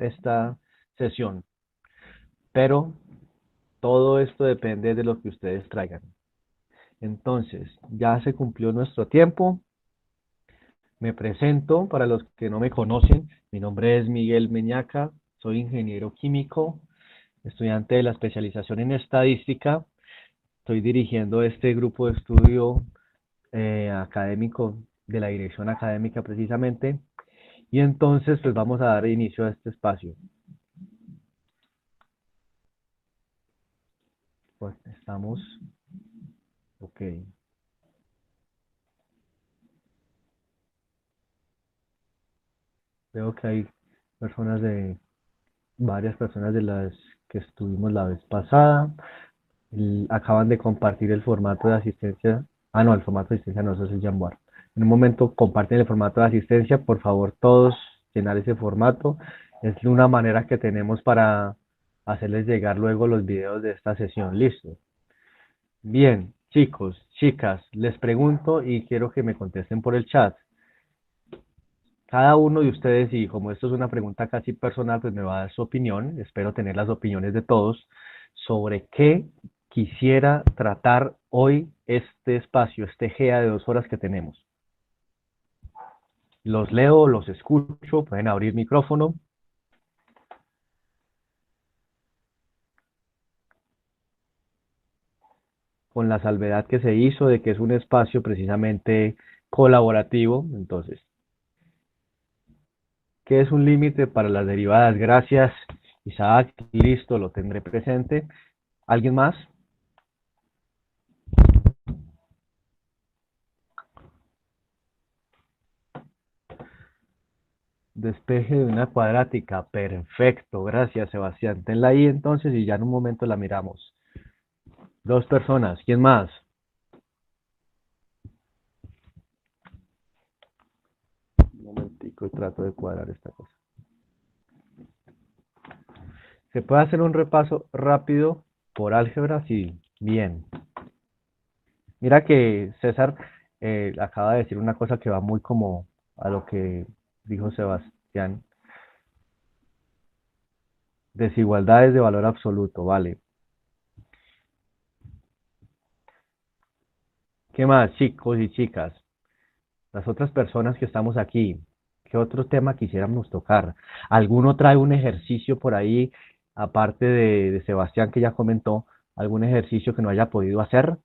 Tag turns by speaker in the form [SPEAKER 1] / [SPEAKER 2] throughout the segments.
[SPEAKER 1] esta sesión, pero todo esto depende de lo que ustedes traigan. Entonces, ya se cumplió nuestro tiempo. Me presento para los que no me conocen. Mi nombre es Miguel Meñaca, soy ingeniero químico, estudiante de la especialización en estadística. Estoy dirigiendo este grupo de estudio académico de la dirección académica precisamente. Y entonces, pues vamos a dar inicio a este espacio. Pues estamos, ok. Veo que hay personas varias personas de las que estuvimos la vez pasada. Acaban de compartir el formato de asistencia. Ah, no, el formato de asistencia no, eso es el Jamboard. En un momento comparten el formato de asistencia, por favor todos llenar ese formato. Es una manera que tenemos para hacerles llegar luego los videos de esta sesión. Listo. Bien, chicos, chicas, les pregunto y quiero que me contesten por el chat. Cada uno de ustedes, y como esto es una pregunta casi personal, pues me va a dar su opinión. Espero tener las opiniones de todos sobre qué quisiera tratar hoy este espacio, este GEA de 2 horas que tenemos. Los leo, los escucho, pueden abrir micrófono. Con la salvedad que se hizo de que es un espacio precisamente colaborativo. Entonces, ¿qué es un límite para las derivadas? Gracias, Isaac. Listo, lo tendré presente. ¿Alguien más? Despeje de una cuadrática. Perfecto, gracias, Sebastián. Tenla ahí entonces y ya en un momento la miramos. 2 personas. ¿Quién más? Un momentico y trato de cuadrar esta cosa. ¿Se puede hacer un repaso rápido por álgebra? Sí, bien. Mira que César acaba de decir una cosa que va muy como a lo que dijo Sebastián. Desigualdades de valor absoluto, vale. ¿Qué más, chicos y chicas? Las otras personas que estamos aquí, ¿qué otro tema quisiéramos tocar? ¿Alguno trae un ejercicio por ahí, aparte de Sebastián que ya comentó, algún ejercicio que no haya podido hacer?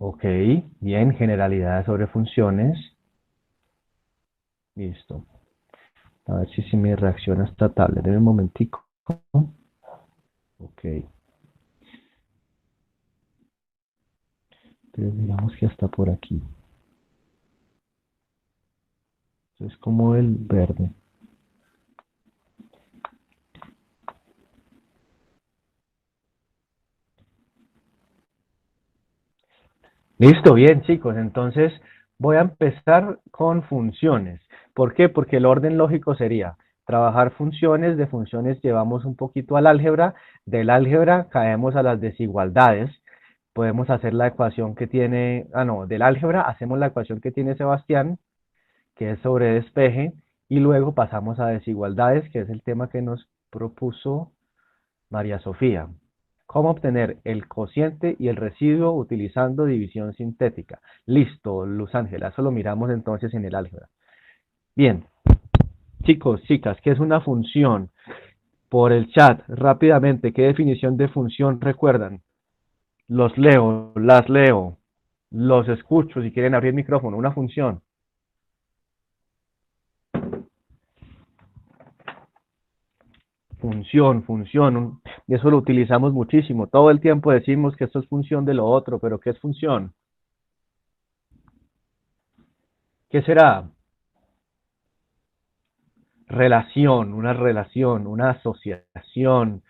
[SPEAKER 1] Ok, bien, generalidades sobre funciones. Listo. A ver si me reacciona esta tablet. Deme un momentico. Ok. Entonces digamos que hasta por aquí. Es como el verde. Listo, bien chicos, entonces voy a empezar con funciones. ¿Por qué? Porque el orden lógico sería trabajar funciones, de funciones llevamos un poquito al álgebra, del álgebra caemos a las desigualdades, podemos hacer la ecuación que tiene, no, del álgebra hacemos la ecuación que tiene Sebastián, que es sobre despeje, y luego pasamos a desigualdades, que es el tema que nos propuso María Sofía. ¿Cómo obtener el cociente y el residuo utilizando división sintética? Listo, Luz Ángela, eso lo miramos entonces en el álgebra. Bien, chicos, chicas, ¿qué es una función? Por el chat, rápidamente, ¿qué definición de función recuerdan? Los leo, las leo, los escucho si quieren abrir el micrófono. Una función. Función. Y eso lo utilizamos muchísimo. Todo el tiempo decimos que esto es función de lo otro, pero ¿qué es función? ¿Qué será? Relación, una asociación,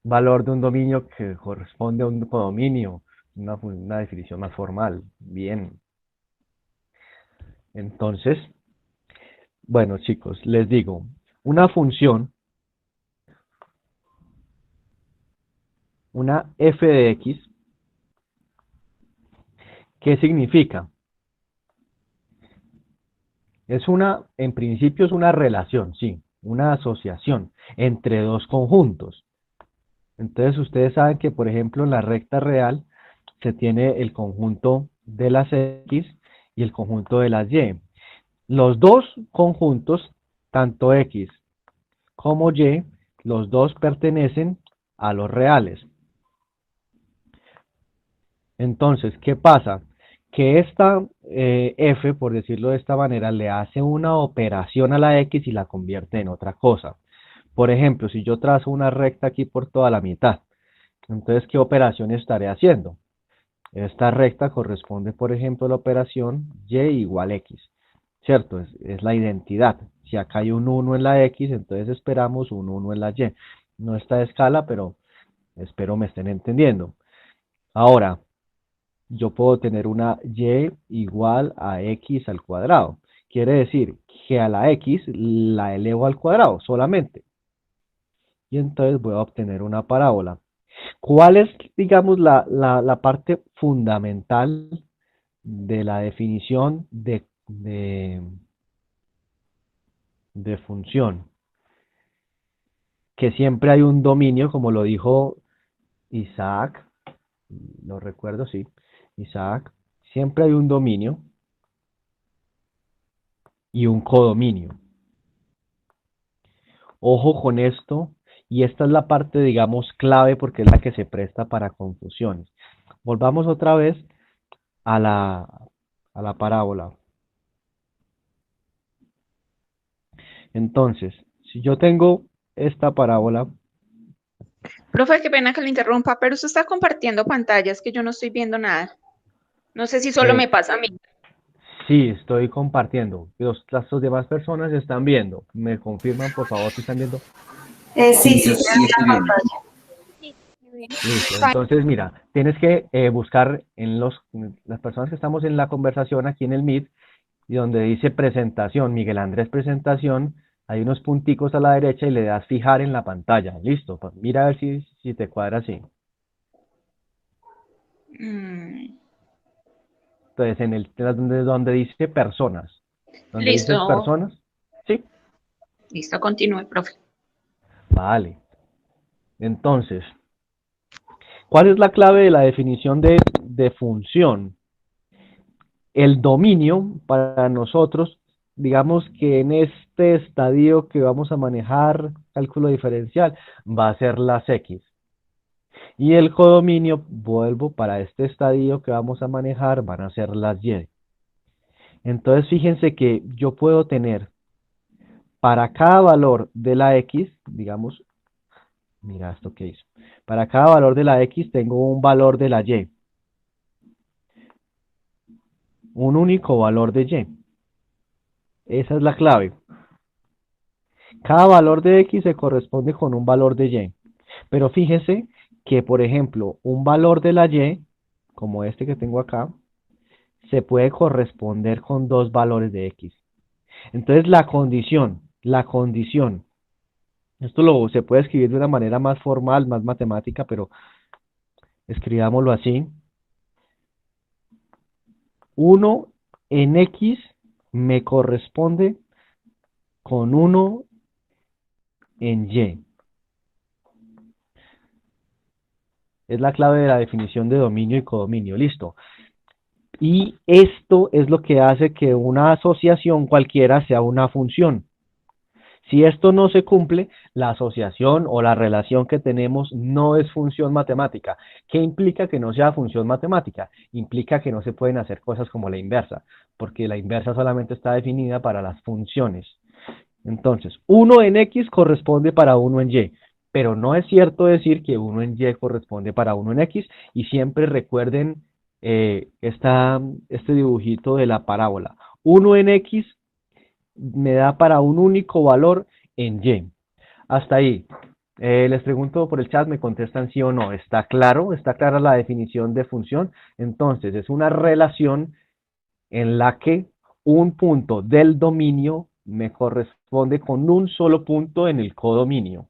[SPEAKER 1] valor de un dominio que corresponde a un codominio, una definición más formal. Bien. Entonces, bueno, chicos, les digo, Una función, una f de x, ¿qué significa? En principio es una relación, sí, una asociación entre dos conjuntos. Entonces ustedes saben que, por ejemplo, en la recta real se tiene el conjunto de las x y el conjunto de las y. Los dos conjuntos, tanto x como y, los dos pertenecen a los reales. Entonces, ¿qué pasa? Que esta f, por decirlo de esta manera, le hace una operación a la x y la convierte en otra cosa. Por ejemplo, si yo trazo una recta aquí por toda la mitad, entonces, ¿qué operación estaré haciendo? Esta recta corresponde, por ejemplo, a la operación y igual x, ¿cierto? Es la identidad. Si acá hay un 1 en la x, entonces esperamos un 1 en la y. No está de escala, pero espero me estén entendiendo. Ahora, yo puedo tener una y igual a x al cuadrado. Quiere decir que a la x la elevo al cuadrado solamente. Y entonces voy a obtener una parábola. ¿Cuál es, digamos, la parte fundamental de la definición de función? Que siempre hay un dominio, como lo dijo Isaac, lo recuerdo, sí, Isaac, siempre hay un dominio y un codominio. Ojo con esto, y esta es la parte, digamos, clave porque es la que se presta para confusiones. Volvamos otra vez a la parábola. Entonces, si yo tengo esta parábola,
[SPEAKER 2] Profe, qué pena que le interrumpa, pero usted está compartiendo pantallas que yo no estoy viendo nada. No sé si solo
[SPEAKER 1] eh,
[SPEAKER 2] me pasa a mí.
[SPEAKER 1] sí, estoy compartiendo. Las dos demás personas están viendo. ¿Me confirman, por favor, si están viendo?
[SPEAKER 3] Sí, yo sí estoy viendo.
[SPEAKER 1] Listo. Entonces, mira, tienes que buscar en las personas que estamos en la conversación aquí en el Meet, y donde dice presentación, Miguel Andrés presentación, hay unos punticos a la derecha y le das fijar en la pantalla. Listo. Mira a ver si te cuadra así.
[SPEAKER 2] Mm,
[SPEAKER 1] Entonces, donde dice personas, donde dice
[SPEAKER 2] listo,
[SPEAKER 1] personas, sí,
[SPEAKER 2] listo, continúe, profe.
[SPEAKER 1] vale. Entonces, ¿cuál es la clave de la definición de función? El dominio para nosotros, digamos que en este estadio que vamos a manejar cálculo diferencial, va a ser las x. Y el codominio, vuelvo, para este estadio que vamos a manejar, van a ser las y. Entonces, fíjense que yo puedo tener para cada valor de la x, digamos, mira esto que hizo. Para cada valor de la x tengo un valor de la y, un único valor de y. Esa es la clave. Cada valor de x se corresponde con un valor de y. Pero fíjese que, por ejemplo, un valor de la y, como este que tengo acá, se puede corresponder con dos valores de x. Entonces la condición, se puede escribir de una manera más formal, más matemática, pero escribámoslo así. 1 en x me corresponde con 1 en y. Es la clave de la definición de dominio y codominio. Listo. Y esto es lo que hace que una asociación cualquiera sea una función. Si esto no se cumple, la asociación o la relación que tenemos no es función matemática. ¿Qué implica que no sea función matemática? Implica que no se pueden hacer cosas como la inversa, porque la inversa solamente está definida para las funciones. Entonces, 1 en x corresponde para 1 en y, pero no es cierto decir que 1 en y corresponde para 1 en x, y siempre recuerden este dibujito de la parábola. 1 en x me da para un único valor en y. Hasta ahí. Les pregunto por el chat, me contestan sí o no. ¿Está claro? ¿Está clara la definición de función? Entonces, es una relación en la que un punto del dominio me corresponde corresponde con un solo punto en el codominio.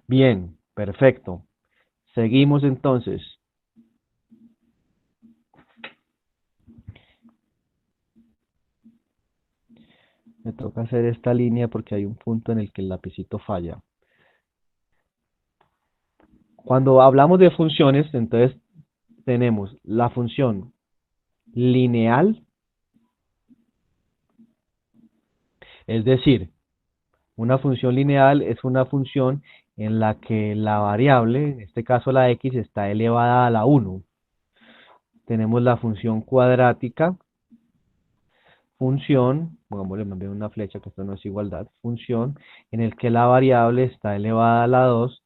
[SPEAKER 1] Bien, perfecto. Seguimos entonces. Me toca hacer esta línea porque hay un punto en el que el lapicito falla. Cuando hablamos de funciones, entonces tenemos la función lineal, es decir, una función lineal es una función en la que la variable, en este caso la x, está elevada a la 1. Tenemos la función cuadrática, función, pongámosle más bien una flecha que esto no es igualdad, función en el que la variable está elevada a la 2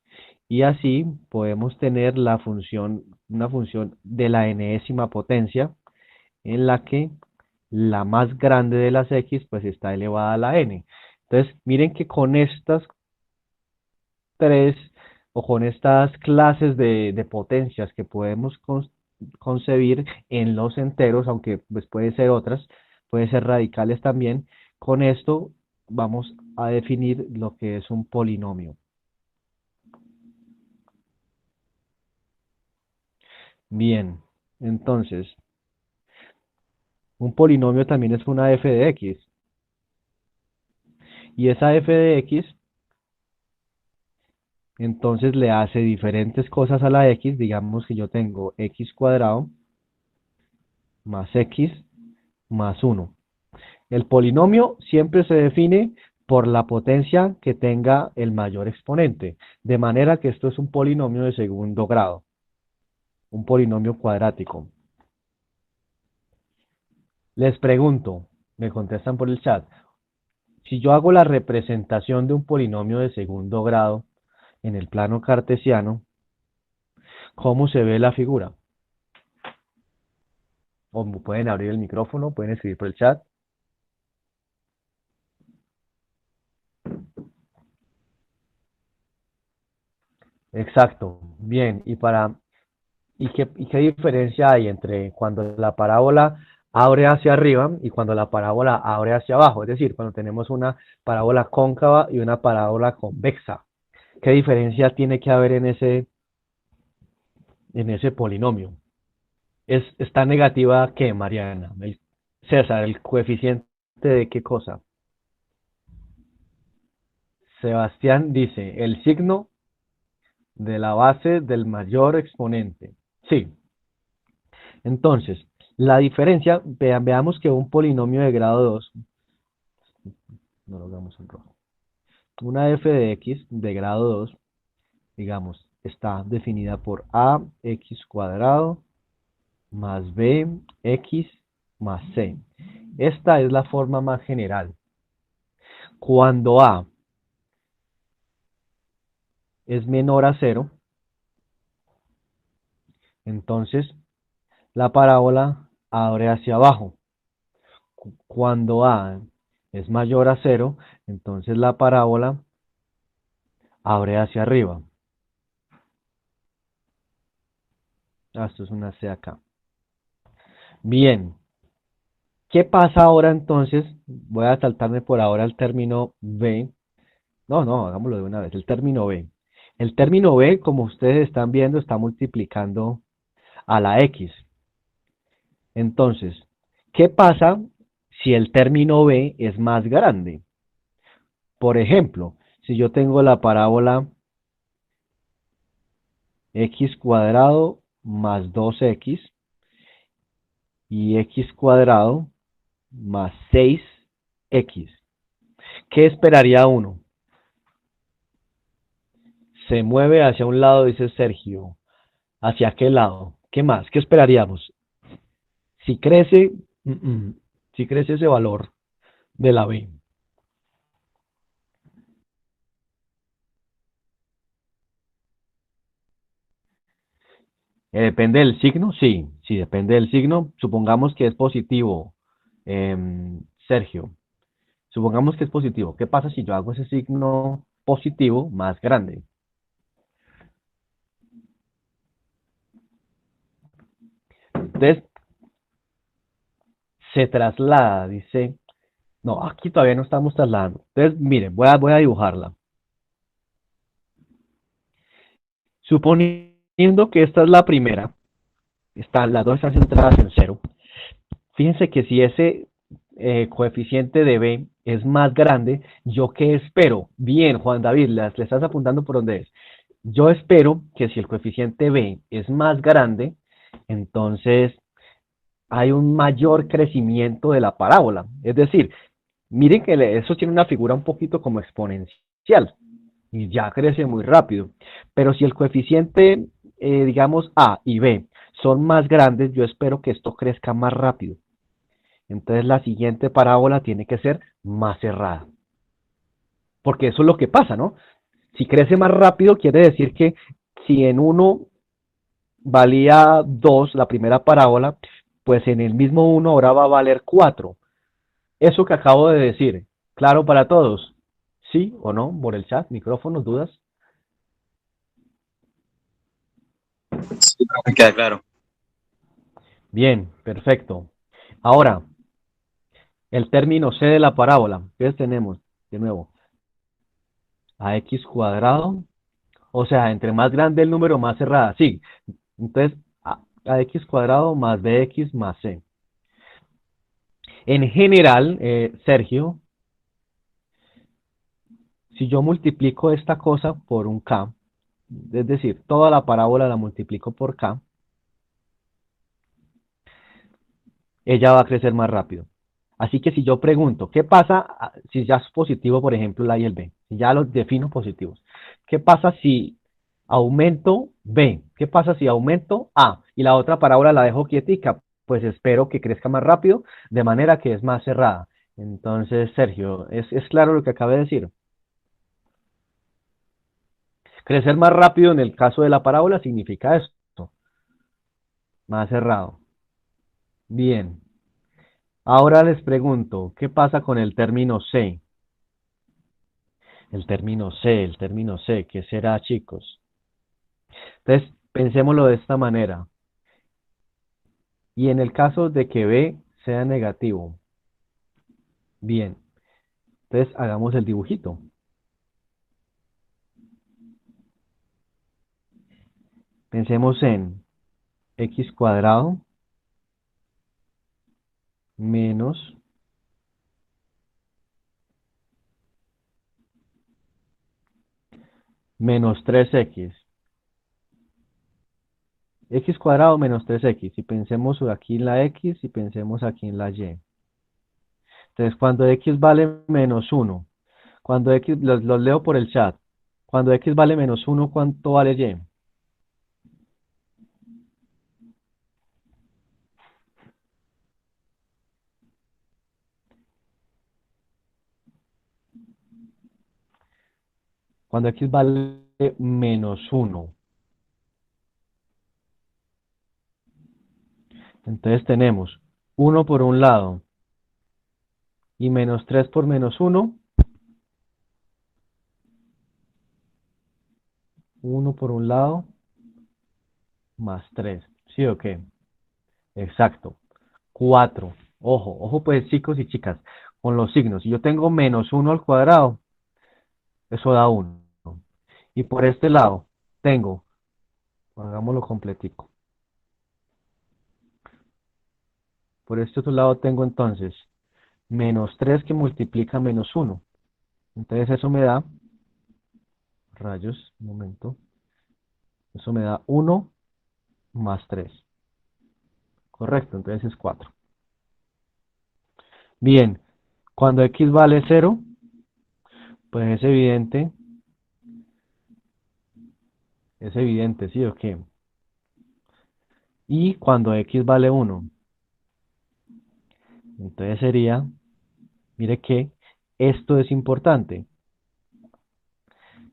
[SPEAKER 1] y así podemos tener la función, una función de la enésima potencia en la que la más grande de las x pues está elevada a la n. Entonces miren que con estas tres o con estas clases de potencias que podemos concebir en los enteros, aunque pues puede ser otras, puede ser radicales también, con esto vamos a definir lo que es un polinomio. Bien, entonces, un polinomio también es una f de x, y esa f de x entonces le hace diferentes cosas a la x, digamos que yo tengo x cuadrado más x más 1. El polinomio siempre se define por la potencia que tenga el mayor exponente, de manera que esto es un polinomio de segundo grado, un polinomio cuadrático. Les pregunto, me contestan por el chat, si yo hago la representación de un polinomio de segundo grado en el plano cartesiano, ¿cómo se ve la figura? O pueden abrir el micrófono, pueden escribir por el chat. Exacto, bien, ¿y qué diferencia hay entre cuando la parábola abre hacia arriba y cuando la parábola abre hacia abajo? Es decir, cuando tenemos una parábola cóncava y una parábola convexa. ¿Qué diferencia tiene que haber en ese polinomio? ¿Está negativa qué, Mariana? César, ¿el coeficiente de qué cosa? Sebastián dice, el signo de la base del mayor exponente. Sí. Entonces, la diferencia, veamos que un polinomio de grado 2, no lo hagamos en rojo, una f de x de grado 2, digamos, está definida por ax cuadrado más bx más c. Esta es la forma más general. Cuando a es menor a 0, entonces la parábola abre hacia abajo. Cuando a es mayor a 0, entonces la parábola abre hacia arriba. Esto es una C acá. Bien, ¿qué pasa ahora entonces? Voy a saltarme por ahora el término B. No, hagámoslo de una vez. El término B. El término B, como ustedes están viendo, está multiplicando a la X. Entonces, ¿qué pasa si el término B es más grande? Por ejemplo, si yo tengo la parábola x cuadrado más 2x y x cuadrado más 6x. ¿Qué esperaría uno? Se mueve hacia un lado, dice Sergio. ¿Hacia qué lado? ¿Qué más? ¿Qué esperaríamos? Si crece, si crece ese valor de la B. ¿Depende del signo? Sí, sí, depende del signo. Supongamos que es positivo, Sergio. Supongamos que es positivo. ¿Qué pasa si yo hago ese signo positivo más grande? Entonces, se traslada, dice No, aquí todavía no estamos trasladando. Entonces, miren, voy a dibujarla. Suponiendo que esta es la primera, las dos están centradas en cero. Fíjense que si ese coeficiente de b es más grande, ¿yo qué espero? Bien, Juan David, le estás apuntando por dónde es. Yo espero que si el coeficiente b es más grande, entonces hay un mayor crecimiento de la parábola. Es decir, miren que eso tiene una figura un poquito como exponencial y ya crece muy rápido. Pero si el coeficiente, digamos, A y B son más grandes, yo espero que esto crezca más rápido. Entonces la siguiente parábola tiene que ser más cerrada. Porque eso es lo que pasa, ¿no? Si crece más rápido, quiere decir que si en uno valía 2 la primera parábola, pues en el mismo uno ahora va a valer 4. Eso que acabo de decir, claro para todos. ¿Sí o no? Por el chat, micrófonos, dudas.
[SPEAKER 4] Sí, me queda claro.
[SPEAKER 1] Bien, perfecto. Ahora, el término c de la parábola. ¿Qué tenemos? De nuevo, ax cuadrado. O sea, entre más grande el número, más cerrada. Sí. Entonces, ax cuadrado más bx más c. En general, Sergio, si yo multiplico esta cosa por un k, es decir, toda la parábola la multiplico por k, ella va a crecer más rápido. Así que si yo pregunto, ¿qué pasa si ya es positivo, por ejemplo, el A y el B? Si ya los defino positivos. ¿Qué pasa si aumento B? ¿Qué pasa si aumento A? Y la otra parábola la dejo quietica. Pues espero que crezca más rápido, de manera que es más cerrada. Entonces, Sergio, ¿es claro lo que acabé de decir? Crecer más rápido en el caso de la parábola significa esto, más cerrado. Bien. Ahora les pregunto, ¿qué pasa con el término C? El término C, ¿qué será, chicos? Entonces, pensémoslo de esta manera. Y en el caso de que B sea negativo, bien, entonces hagamos el dibujito. Pensemos en x cuadrado menos menos 3x. X cuadrado menos 3x. Y pensemos aquí en la x y pensemos aquí en la y. Entonces, cuando x vale menos 1, cuando x, los leo por el chat. Cuando x vale menos 1, ¿cuánto vale y? Cuando x vale menos 1. Entonces tenemos 1 por un lado y menos 3 por menos 1. 1 por un lado más 3. ¿Sí o qué? Exacto. 4. Ojo, ojo pues chicos y chicas, con los signos. Si yo tengo menos 1 al cuadrado, eso da 1. Y por este lado tengo, hagámoslo completico. Por este otro lado tengo entonces menos 3 que multiplica menos 1. Entonces eso me da, rayos, un momento, eso me da 1 más 3. Correcto, entonces es 4. Bien, cuando x vale 0, pues es evidente, ¿sí o qué? Y cuando x vale 1, entonces sería, mire que esto es importante.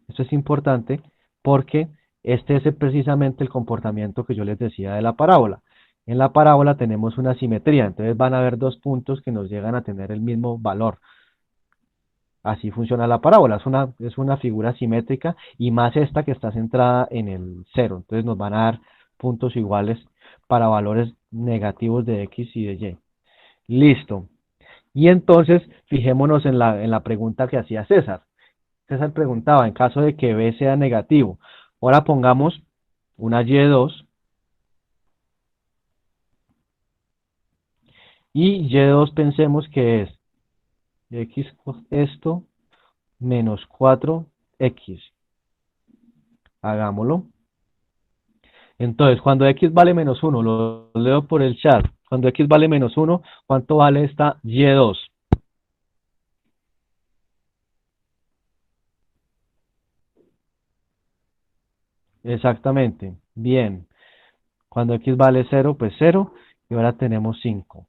[SPEAKER 1] Esto es importante porque este es precisamente el comportamiento que yo les decía de la parábola. En la parábola tenemos una simetría, entonces van a haber dos puntos que nos llegan a tener el mismo valor. Así funciona la parábola, es una figura simétrica y más esta que está centrada en el cero. Entonces nos van a dar puntos iguales para valores negativos de x y de y. Listo. Y entonces, fijémonos en la pregunta que hacía César. César preguntaba, en caso de que B sea negativo. Ahora pongamos una Y2 y Y2 pensemos que es X esto menos 4X. Hagámoslo. Entonces, cuando X vale menos 1, lo leo por el chat. Cuando X vale menos 1, ¿cuánto vale esta Y2? Exactamente. Bien. Cuando X vale 0, pues 0. Y ahora tenemos 5.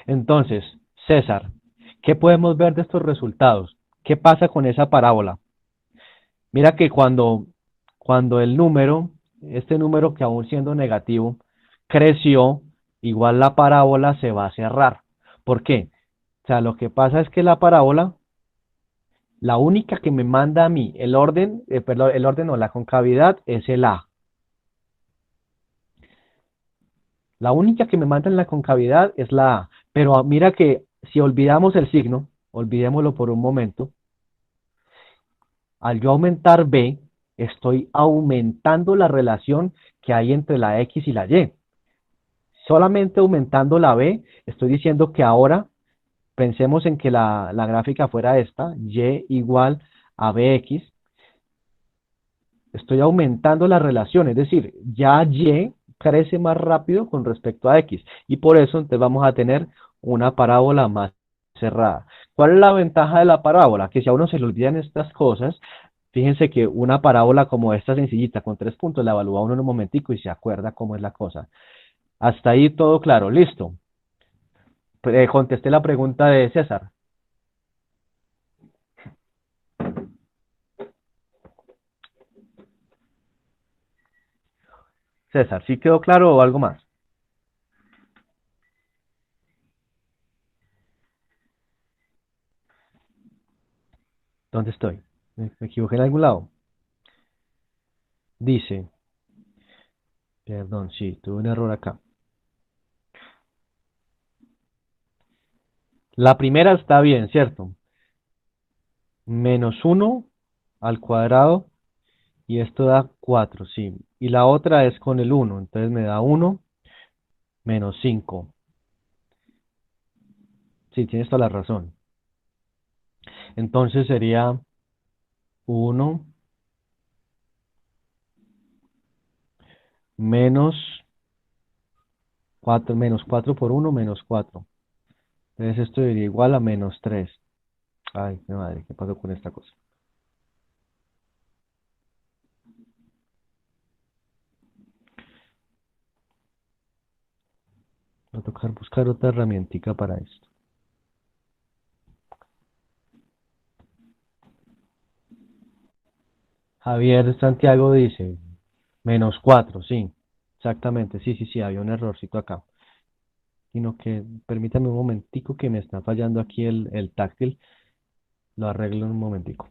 [SPEAKER 1] Entonces, César, ¿qué podemos ver de estos resultados? ¿Qué pasa con esa parábola? Mira que cuando el número, este número que aún siendo negativo, creció, igual la parábola se va a cerrar. ¿Por qué? O sea, lo que pasa es que la parábola, la única que me manda a mí el orden, perdón, el orden o la concavidad es el A. La única que me manda en la concavidad es la A. Pero mira que si olvidamos el signo, olvidémoslo por un momento, al yo aumentar B, estoy aumentando la relación que hay entre la X y la Y. Solamente aumentando la B, estoy diciendo que ahora pensemos en que la gráfica fuera esta, Y igual a BX. Estoy aumentando la relación, es decir, ya Y crece más rápido con respecto a X. Y por eso entonces vamos a tener una parábola más cerrada. ¿Cuál es la ventaja de la parábola? Que si a uno se le olvidan estas cosas, fíjense que una parábola como esta sencillita con 3 puntos la evalúa uno en un momentico y se acuerda cómo es la cosa. Hasta ahí todo claro, listo. Contesté la pregunta de César. César, ¿sí quedó claro o algo más? ¿Dónde estoy? ¿Me equivoqué en algún lado? Dice, perdón, sí, tuve un error acá. La primera está bien, ¿cierto? Menos 1 al cuadrado y esto da 4, sí. Y la otra es con el 1, entonces me da 1 menos 5. Sí, tienes toda la razón. Entonces sería 1 menos 4, menos 4 por 1 menos 4. Entonces esto sería igual a menos 3. Ay, mi madre, ¿qué pasó con esta cosa? Va a tocar buscar otra herramientica para esto. Javier Santiago dice, menos 4, sí, exactamente, sí, sí, sí, había un errorcito acá. Sino que permítame un momentico que me está fallando aquí el táctil, lo arreglo en un momentico.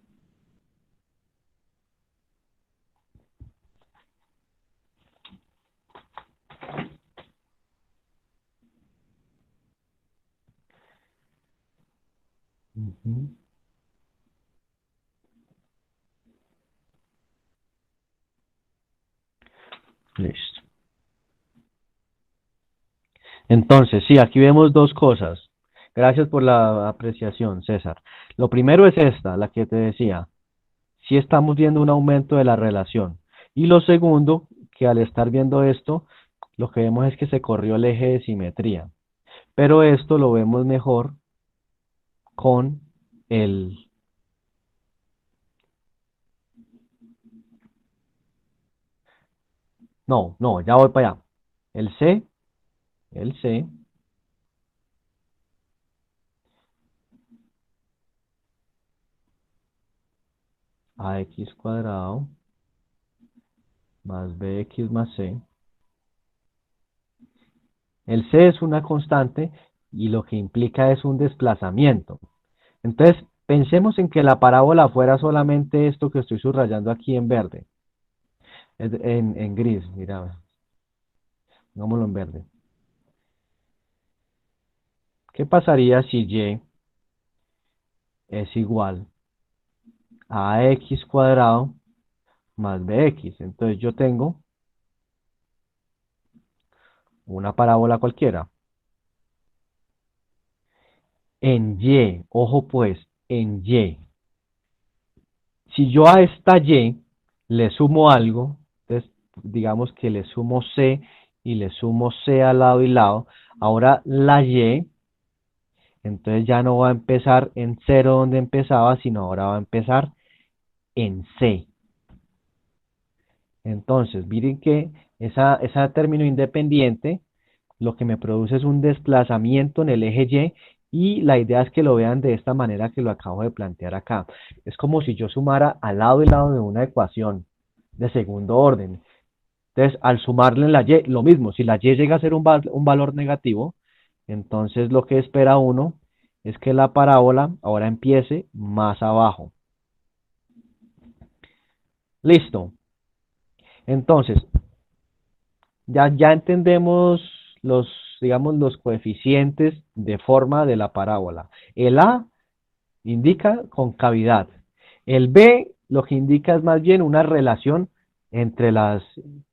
[SPEAKER 1] Ujú. Listo. Entonces, sí, aquí vemos dos cosas. Gracias por la apreciación, César. Lo primero es esta, la que te decía. Sí estamos viendo un aumento de la relación. Y lo segundo, que al estar viendo esto, lo que vemos es que se corrió el eje de simetría. Pero esto lo vemos mejor con el... No, no, ya voy para allá. El C ax cuadrado más bx más c. El c es una constante y lo que implica es un desplazamiento. Entonces, pensemos en que la parábola fuera solamente esto que estoy subrayando aquí en verde, en gris, mira, pongámoslo en verde. ¿Qué pasaría si y es igual a x cuadrado más bx? Entonces yo tengo una parábola cualquiera. En y, ojo pues, en y. Si yo a esta y le sumo algo, entonces digamos que le sumo c y le sumo c al lado y lado, ahora la y, entonces ya no va a empezar en 0 donde empezaba, sino ahora va a empezar en c. Entonces, miren que ese término independiente lo que me produce es un desplazamiento en el eje Y la idea es que lo vean de esta manera que lo acabo de plantear acá. Es como si yo sumara al lado y lado de una ecuación de segundo orden. Entonces, al sumarle en la Y, lo mismo, si la Y llega a ser un valor negativo, entonces lo que espera uno es que la parábola ahora empiece más abajo. Listo. Entonces, ya entendemos los, digamos, los coeficientes de forma de la parábola. El A indica concavidad. El B lo que indica es más bien una relación entre la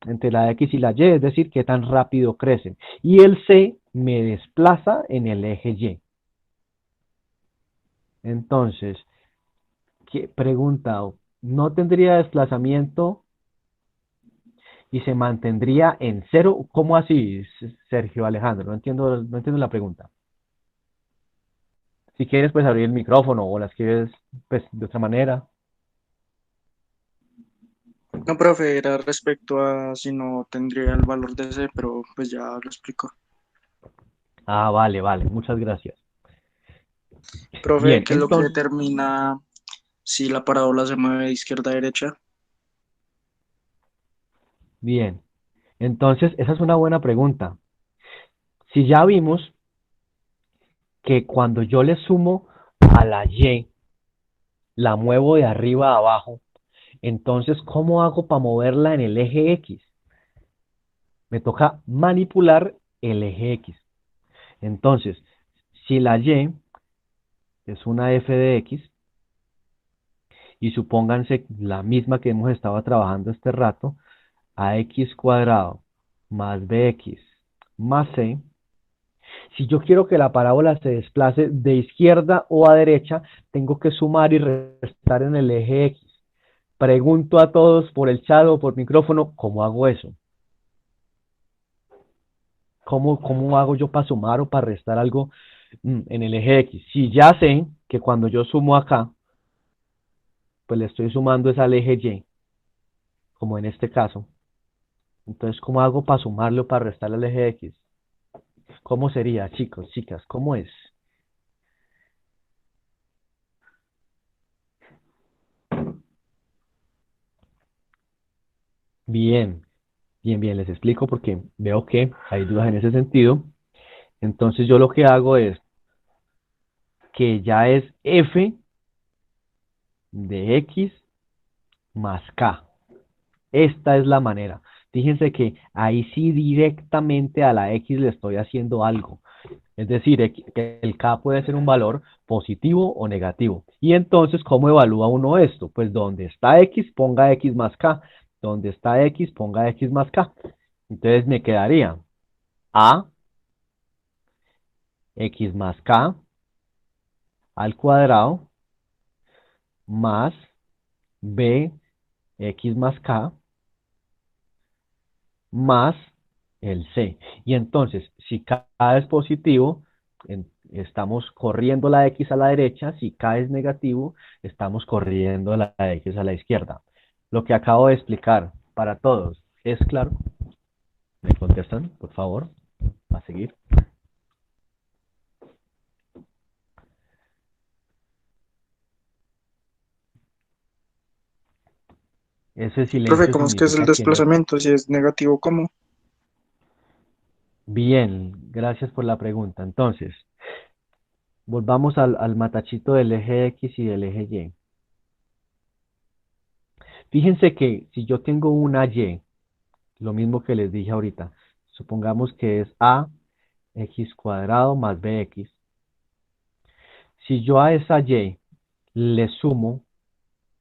[SPEAKER 1] X y la Y, es decir, qué tan rápido crecen. Y el C me desplaza en el eje Y. Entonces, ¿qué pregunta? ¿No tendría desplazamiento y se mantendría en cero? ¿Cómo así, Sergio Alejandro? No entiendo la pregunta. Si quieres, pues abrir el micrófono o la escribes pues, de otra manera.
[SPEAKER 5] No, profe, era respecto a si no tendría el valor de C, pero pues ya lo explico.
[SPEAKER 1] Ah, vale, vale, muchas gracias.
[SPEAKER 5] Profe,
[SPEAKER 1] Bien,
[SPEAKER 5] ¿qué es lo que
[SPEAKER 1] entonces,
[SPEAKER 5] determina si la parábola se mueve de izquierda a derecha?
[SPEAKER 1] bien. Entonces, esa es una buena pregunta. Si ya vimos que cuando yo le sumo a la Y, la muevo de arriba a abajo, entonces, ¿cómo hago para moverla en el eje X? Me toca manipular el eje X. Entonces, si la Y es una f de X, y supónganse la misma que hemos estado trabajando este rato, ax cuadrado más bx más c. Si yo quiero que la parábola se desplace de izquierda o a derecha, tengo que sumar y restar en el eje X. Pregunto a todos por el chat o por micrófono, ¿cómo hago eso? ¿Cómo hago yo para sumar o para restar algo en el eje X? Si ya sé que cuando yo sumo acá, pues le estoy sumando es al eje Y, como en este caso. Entonces, ¿cómo hago para sumarlo o para restarle al eje X? ¿Cómo sería, chicos, chicas? ¿Cómo es? Bien, bien, les explico porque veo que hay dudas en ese sentido. Entonces yo lo que hago es que ya es f de x más k. Esta es la manera. Fíjense que ahí sí directamente a la x le estoy haciendo algo. Es decir, que el k puede ser un valor positivo o negativo. Y entonces, ¿cómo evalúa uno esto? Pues donde está x, ponga x más k. Donde está x, ponga x más k. Entonces me quedaría a x más k al cuadrado más b x más k más el c. Y entonces, si k es positivo, estamos corriendo la x a la derecha. Si k es negativo, estamos corriendo la x a la izquierda. Lo que acabo de explicar para todos, ¿es claro? ¿Me contestan, por favor? ¿Va a seguir? Ese
[SPEAKER 5] Profe,
[SPEAKER 1] silencio
[SPEAKER 5] ¿cómo es que es el
[SPEAKER 1] significa que no.
[SPEAKER 5] desplazamiento? Si es negativo, ¿cómo?
[SPEAKER 1] Bien, gracias por la pregunta. Entonces, volvamos al matachito del eje X y del eje Y. Fíjense que si yo tengo una Y, lo mismo que les dije ahorita, supongamos que es a x cuadrado más bx. Si yo a esa y le sumo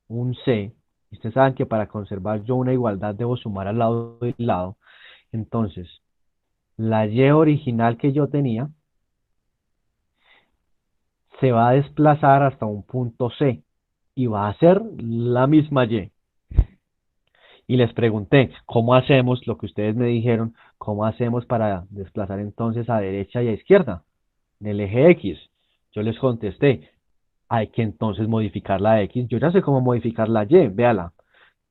[SPEAKER 1] un c, y ustedes saben que para conservar yo una igualdad debo sumar al lado y lado, entonces la y original que yo tenía se va a desplazar hasta un punto C y va a ser la misma Y. Y les pregunté, ¿cómo hacemos lo que ustedes me dijeron? ¿Cómo hacemos para desplazar entonces a derecha y a izquierda en el eje X? Yo les contesté, hay que entonces modificar la X. Yo ya sé cómo modificar la Y, véala,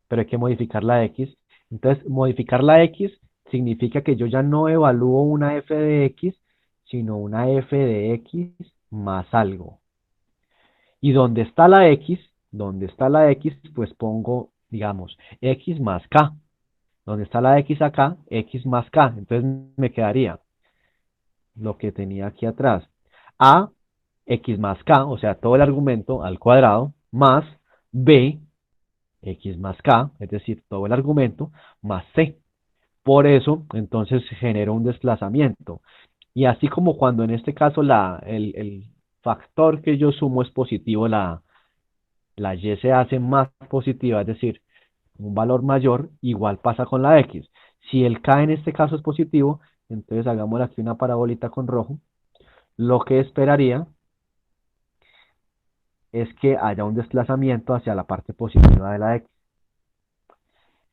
[SPEAKER 1] pero hay que modificar la X. Entonces, modificar la X significa que yo ya no evalúo una f de X, sino una f de X más algo. Y donde está la X, pues pongo, digamos, X más K. Donde está la X acá, X más K. Entonces me quedaría lo que tenía aquí atrás. A, X más K, o sea, todo el argumento al cuadrado, más B, X más K, es decir, todo el argumento, más C. Por eso, entonces, genero un desplazamiento. Y así como cuando en este caso el factor que yo sumo es positivo, la Y se hace más positiva, es decir, un valor mayor, igual pasa con la X. Si el K en este caso es positivo, entonces hagamos aquí una parabolita con rojo. Lo que esperaría es que haya un desplazamiento hacia la parte positiva de la X.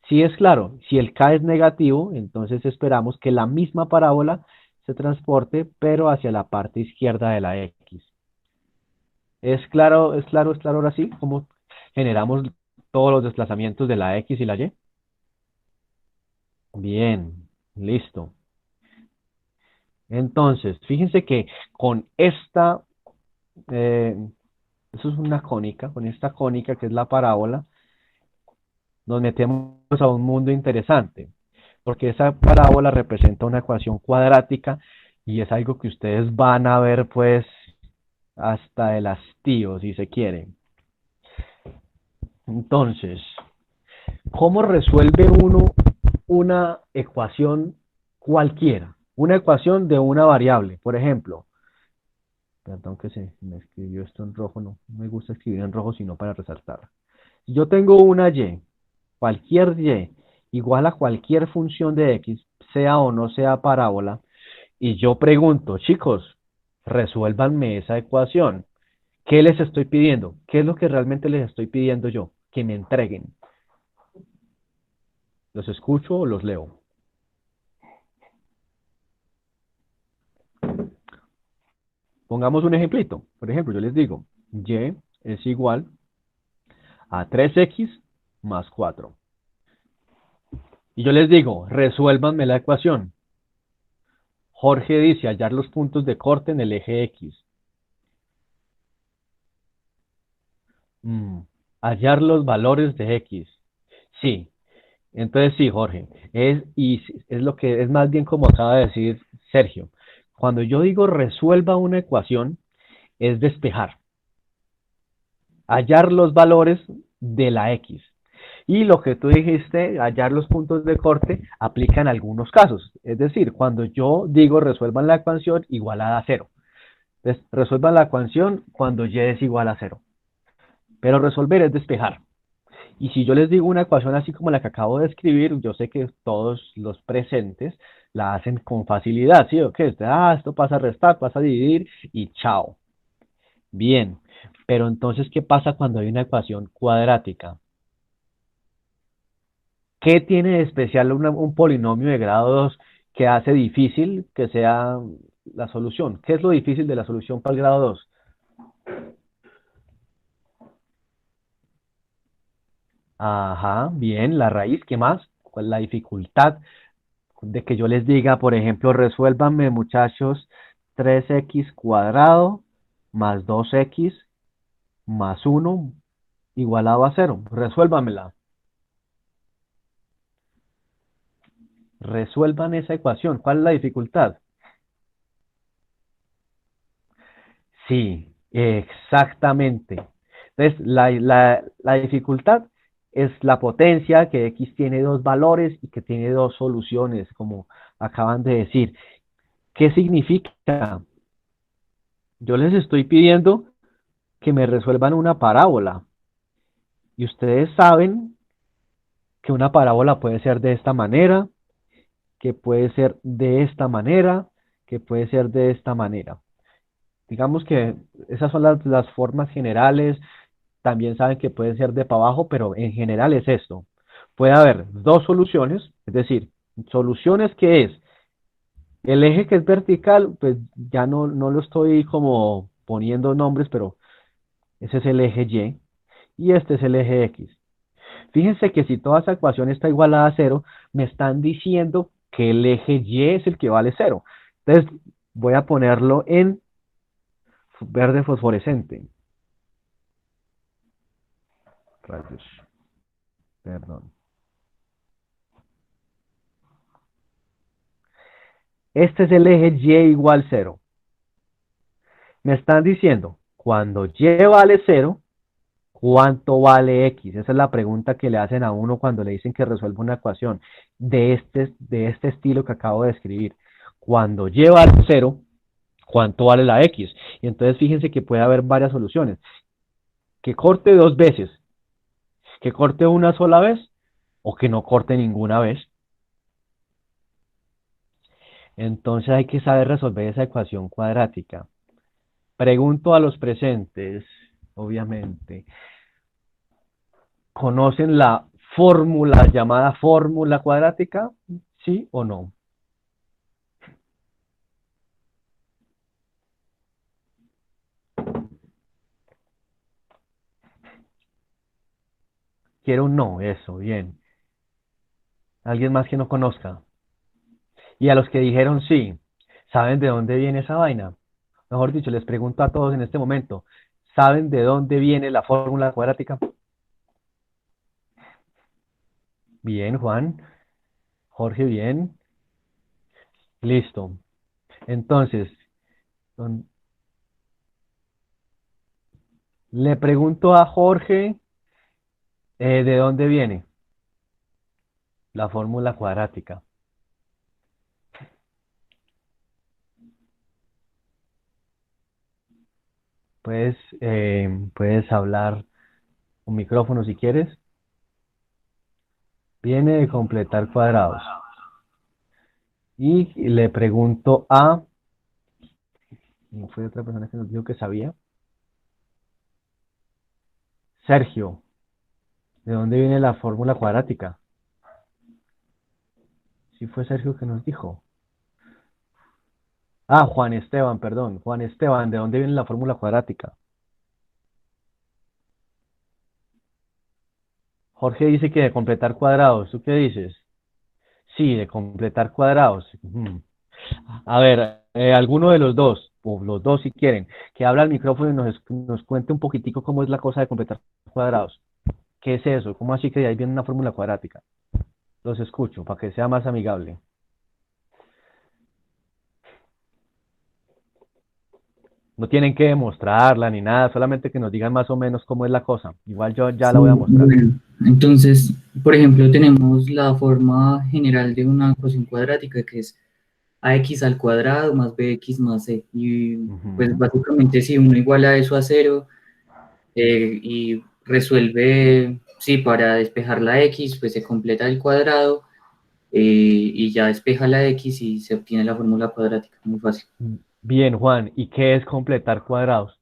[SPEAKER 1] Si es claro, si el K es negativo, entonces esperamos que la misma parábola se transporte, pero hacia la parte izquierda de la X. ¿Es claro, es claro ahora sí cómo generamos todos los desplazamientos de la X y la Y? Bien, listo. Entonces, fíjense que con esta, eh, eso es una cónica, con esta cónica que es la parábola, nos metemos a un mundo interesante, porque esa parábola representa una ecuación cuadrática y es algo que ustedes van a ver pues hasta el hastío, si se quiere. Entonces, ¿cómo resuelve uno una ecuación cualquiera? Una ecuación de una variable, por ejemplo. Perdón que se me escribió esto en rojo, no me gusta escribir en rojo sino para resaltar. Si yo tengo una y, cualquier y, igual a cualquier función de x, sea o no sea parábola, y yo pregunto, chicos, resuélvanme esa ecuación. ¿Qué les estoy pidiendo? ¿Qué es lo que realmente les estoy pidiendo yo? Que me entreguen. ¿Los escucho o los leo? Pongamos un ejemplito. Por ejemplo, yo les digo, y es igual a 3x más 4. Y yo les digo, resuélvanme la ecuación. Jorge dice, hallar los puntos de corte en el eje X. Hallar los valores de X. Sí, entonces sí, Jorge. Es lo que es más bien como acaba de decir Sergio. Cuando yo digo resuelva una ecuación, es despejar. Hallar los valores de la X. Y lo que tú dijiste, hallar los puntos de corte, aplica en algunos casos. Es decir, cuando yo digo resuelvan la ecuación igualada a 0. Entonces, resuelvan la ecuación cuando y es igual a 0. Pero resolver es despejar. Y si yo les digo una ecuación así como la que acabo de escribir, yo sé que todos los presentes la hacen con facilidad, ¿sí o qué? Esto pasa a restar, pasa a dividir y chao. Bien, pero entonces, ¿qué pasa cuando hay una ecuación cuadrática? ¿Qué tiene de especial un polinomio de grado 2 que hace difícil que sea la solución? ¿Qué es lo difícil de la solución para el grado 2? Ajá, bien, la raíz, ¿qué más? ¿Cuál es la dificultad de que yo les diga, por ejemplo, resuélvanme, muchachos, 3x cuadrado más 2x más 1 igualado a 0? Resuélvamela. Resuelvan esa ecuación. ¿Cuál es la dificultad? Sí, exactamente. Entonces, la dificultad es la potencia, que x tiene dos valores y que tiene dos soluciones, como acaban de decir. ¿Qué significa? Yo les estoy pidiendo que me resuelvan una parábola. Y ustedes saben que una parábola puede ser de esta manera, que puede ser de esta manera, que puede ser de esta manera. Digamos que esas son las formas generales. También saben que puede ser de para abajo, pero en general es esto. Puede haber dos soluciones, es decir, soluciones que es el eje que es vertical, pues ya no lo estoy como poniendo nombres, pero ese es el eje Y y este es el eje X. Fíjense que si toda esa ecuación está igualada a cero, me están diciendo que el eje Y es el que vale cero. Entonces voy a ponerlo en verde fosforescente. Rayos. Perdón. Este es el eje Y igual 0. Me están diciendo, cuando Y vale 0, ¿cuánto vale X? Esa es la pregunta que le hacen a uno cuando le dicen que resuelva una ecuación de este estilo que acabo de escribir. Cuando Y vale 0, ¿cuánto vale la X? Y entonces fíjense que puede haber varias soluciones. Que corte dos veces, que corte una sola vez o que no corte ninguna vez. Entonces hay que saber resolver esa ecuación cuadrática. Pregunto a los presentes, obviamente, ¿conocen la fórmula llamada fórmula cuadrática? ¿Sí o no? Quiero un no, eso, bien. ¿Alguien más que no conozca? Y a los que dijeron sí, ¿saben de dónde viene esa vaina? Mejor dicho, les pregunto a todos en este momento, ¿saben de dónde viene la fórmula cuadrática? Bien, Juan. Jorge, bien. Listo. Entonces, le pregunto a Jorge, ¿de dónde viene la fórmula cuadrática? Puedes hablar un micrófono si quieres. Viene de completar cuadrados. Y le pregunto a... ¿Quién fue otra persona que nos dijo que sabía? Sergio, ¿de dónde viene la fórmula cuadrática? Sí fue Sergio que nos dijo. Ah, Juan Esteban, perdón. Juan Esteban, ¿de dónde viene la fórmula cuadrática? Jorge dice que de completar cuadrados. ¿Tú qué dices? Sí, de completar cuadrados. A ver, alguno de los dos, o los dos si quieren, que habla al micrófono y nos cuente un poquitico cómo es la cosa de completar cuadrados. ¿Qué es eso? ¿Cómo así que de ahí viene una fórmula cuadrática? Los escucho, para que sea más amigable. No tienen que demostrarla ni nada, solamente que nos digan más o menos cómo es la cosa. Igual yo ya la voy a mostrar.
[SPEAKER 6] Bueno, entonces, por ejemplo, tenemos la forma general de una ecuación cuadrática que es ax al cuadrado más bx más c. Y pues básicamente si uno iguala eso a 0 y resuelve, sí, para despejar la x, pues se completa el cuadrado y ya despeja la x y se obtiene la fórmula cuadrática, muy fácil.
[SPEAKER 1] Bien, Juan, ¿y qué es completar cuadrados?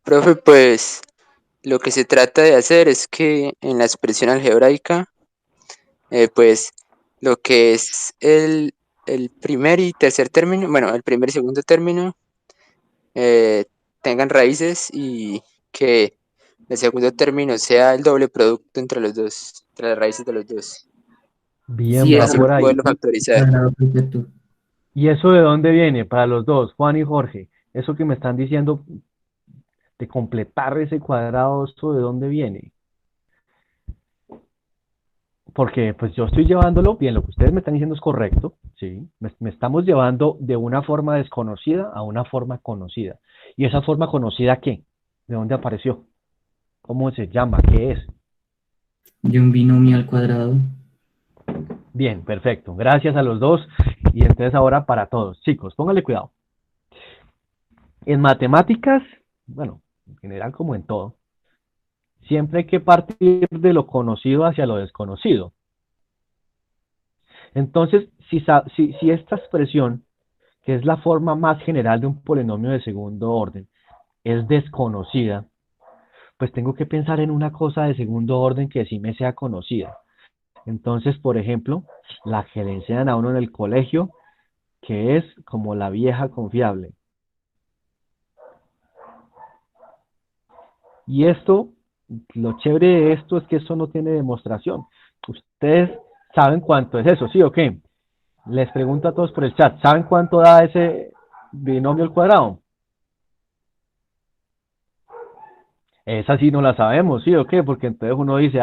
[SPEAKER 7] Profe, pues lo que se trata de hacer es que en la expresión algebraica, pues lo que es el primer y tercer término, bueno, el primer y segundo término, tengan raíces y que el segundo término sea el doble producto entre los dos, entre las raíces de los dos.
[SPEAKER 1] Bien,
[SPEAKER 6] Sí,
[SPEAKER 1] va
[SPEAKER 7] Así
[SPEAKER 6] eso,
[SPEAKER 1] por ahí.
[SPEAKER 7] poderlo factorizar.
[SPEAKER 6] cuadrado perfecto.
[SPEAKER 1] ¿Y eso de dónde viene para los dos, Juan y Jorge? Eso que me están diciendo de completar ese cuadrado, ¿eso de dónde viene? Porque pues yo estoy llevándolo bien, lo que ustedes me están diciendo es correcto, ¿sí? Me estamos llevando de una forma desconocida a una forma conocida. ¿Y esa forma conocida qué? ¿De dónde apareció? ¿Cómo se llama? ¿Qué es?
[SPEAKER 6] De un binomio al cuadrado.
[SPEAKER 1] Bien, perfecto. Gracias a los dos. Y entonces ahora para todos. Chicos, pónganle cuidado. En matemáticas, bueno, en general como en todo, siempre hay que partir de lo conocido hacia lo desconocido. Entonces, si esta expresión, que es la forma más general de un polinomio de segundo orden, es desconocida, pues tengo que pensar en una cosa de segundo orden que sí me sea conocida. Entonces, por ejemplo, la que le enseñan a uno en el colegio, que es como la vieja confiable. Y esto, lo chévere de esto es que esto no tiene demostración. Ustedes saben cuánto es eso, ¿sí o qué? Les pregunto a todos por el chat, ¿saben cuánto da ese binomio al cuadrado? Esa sí no la sabemos, ¿sí o qué? Porque entonces uno dice,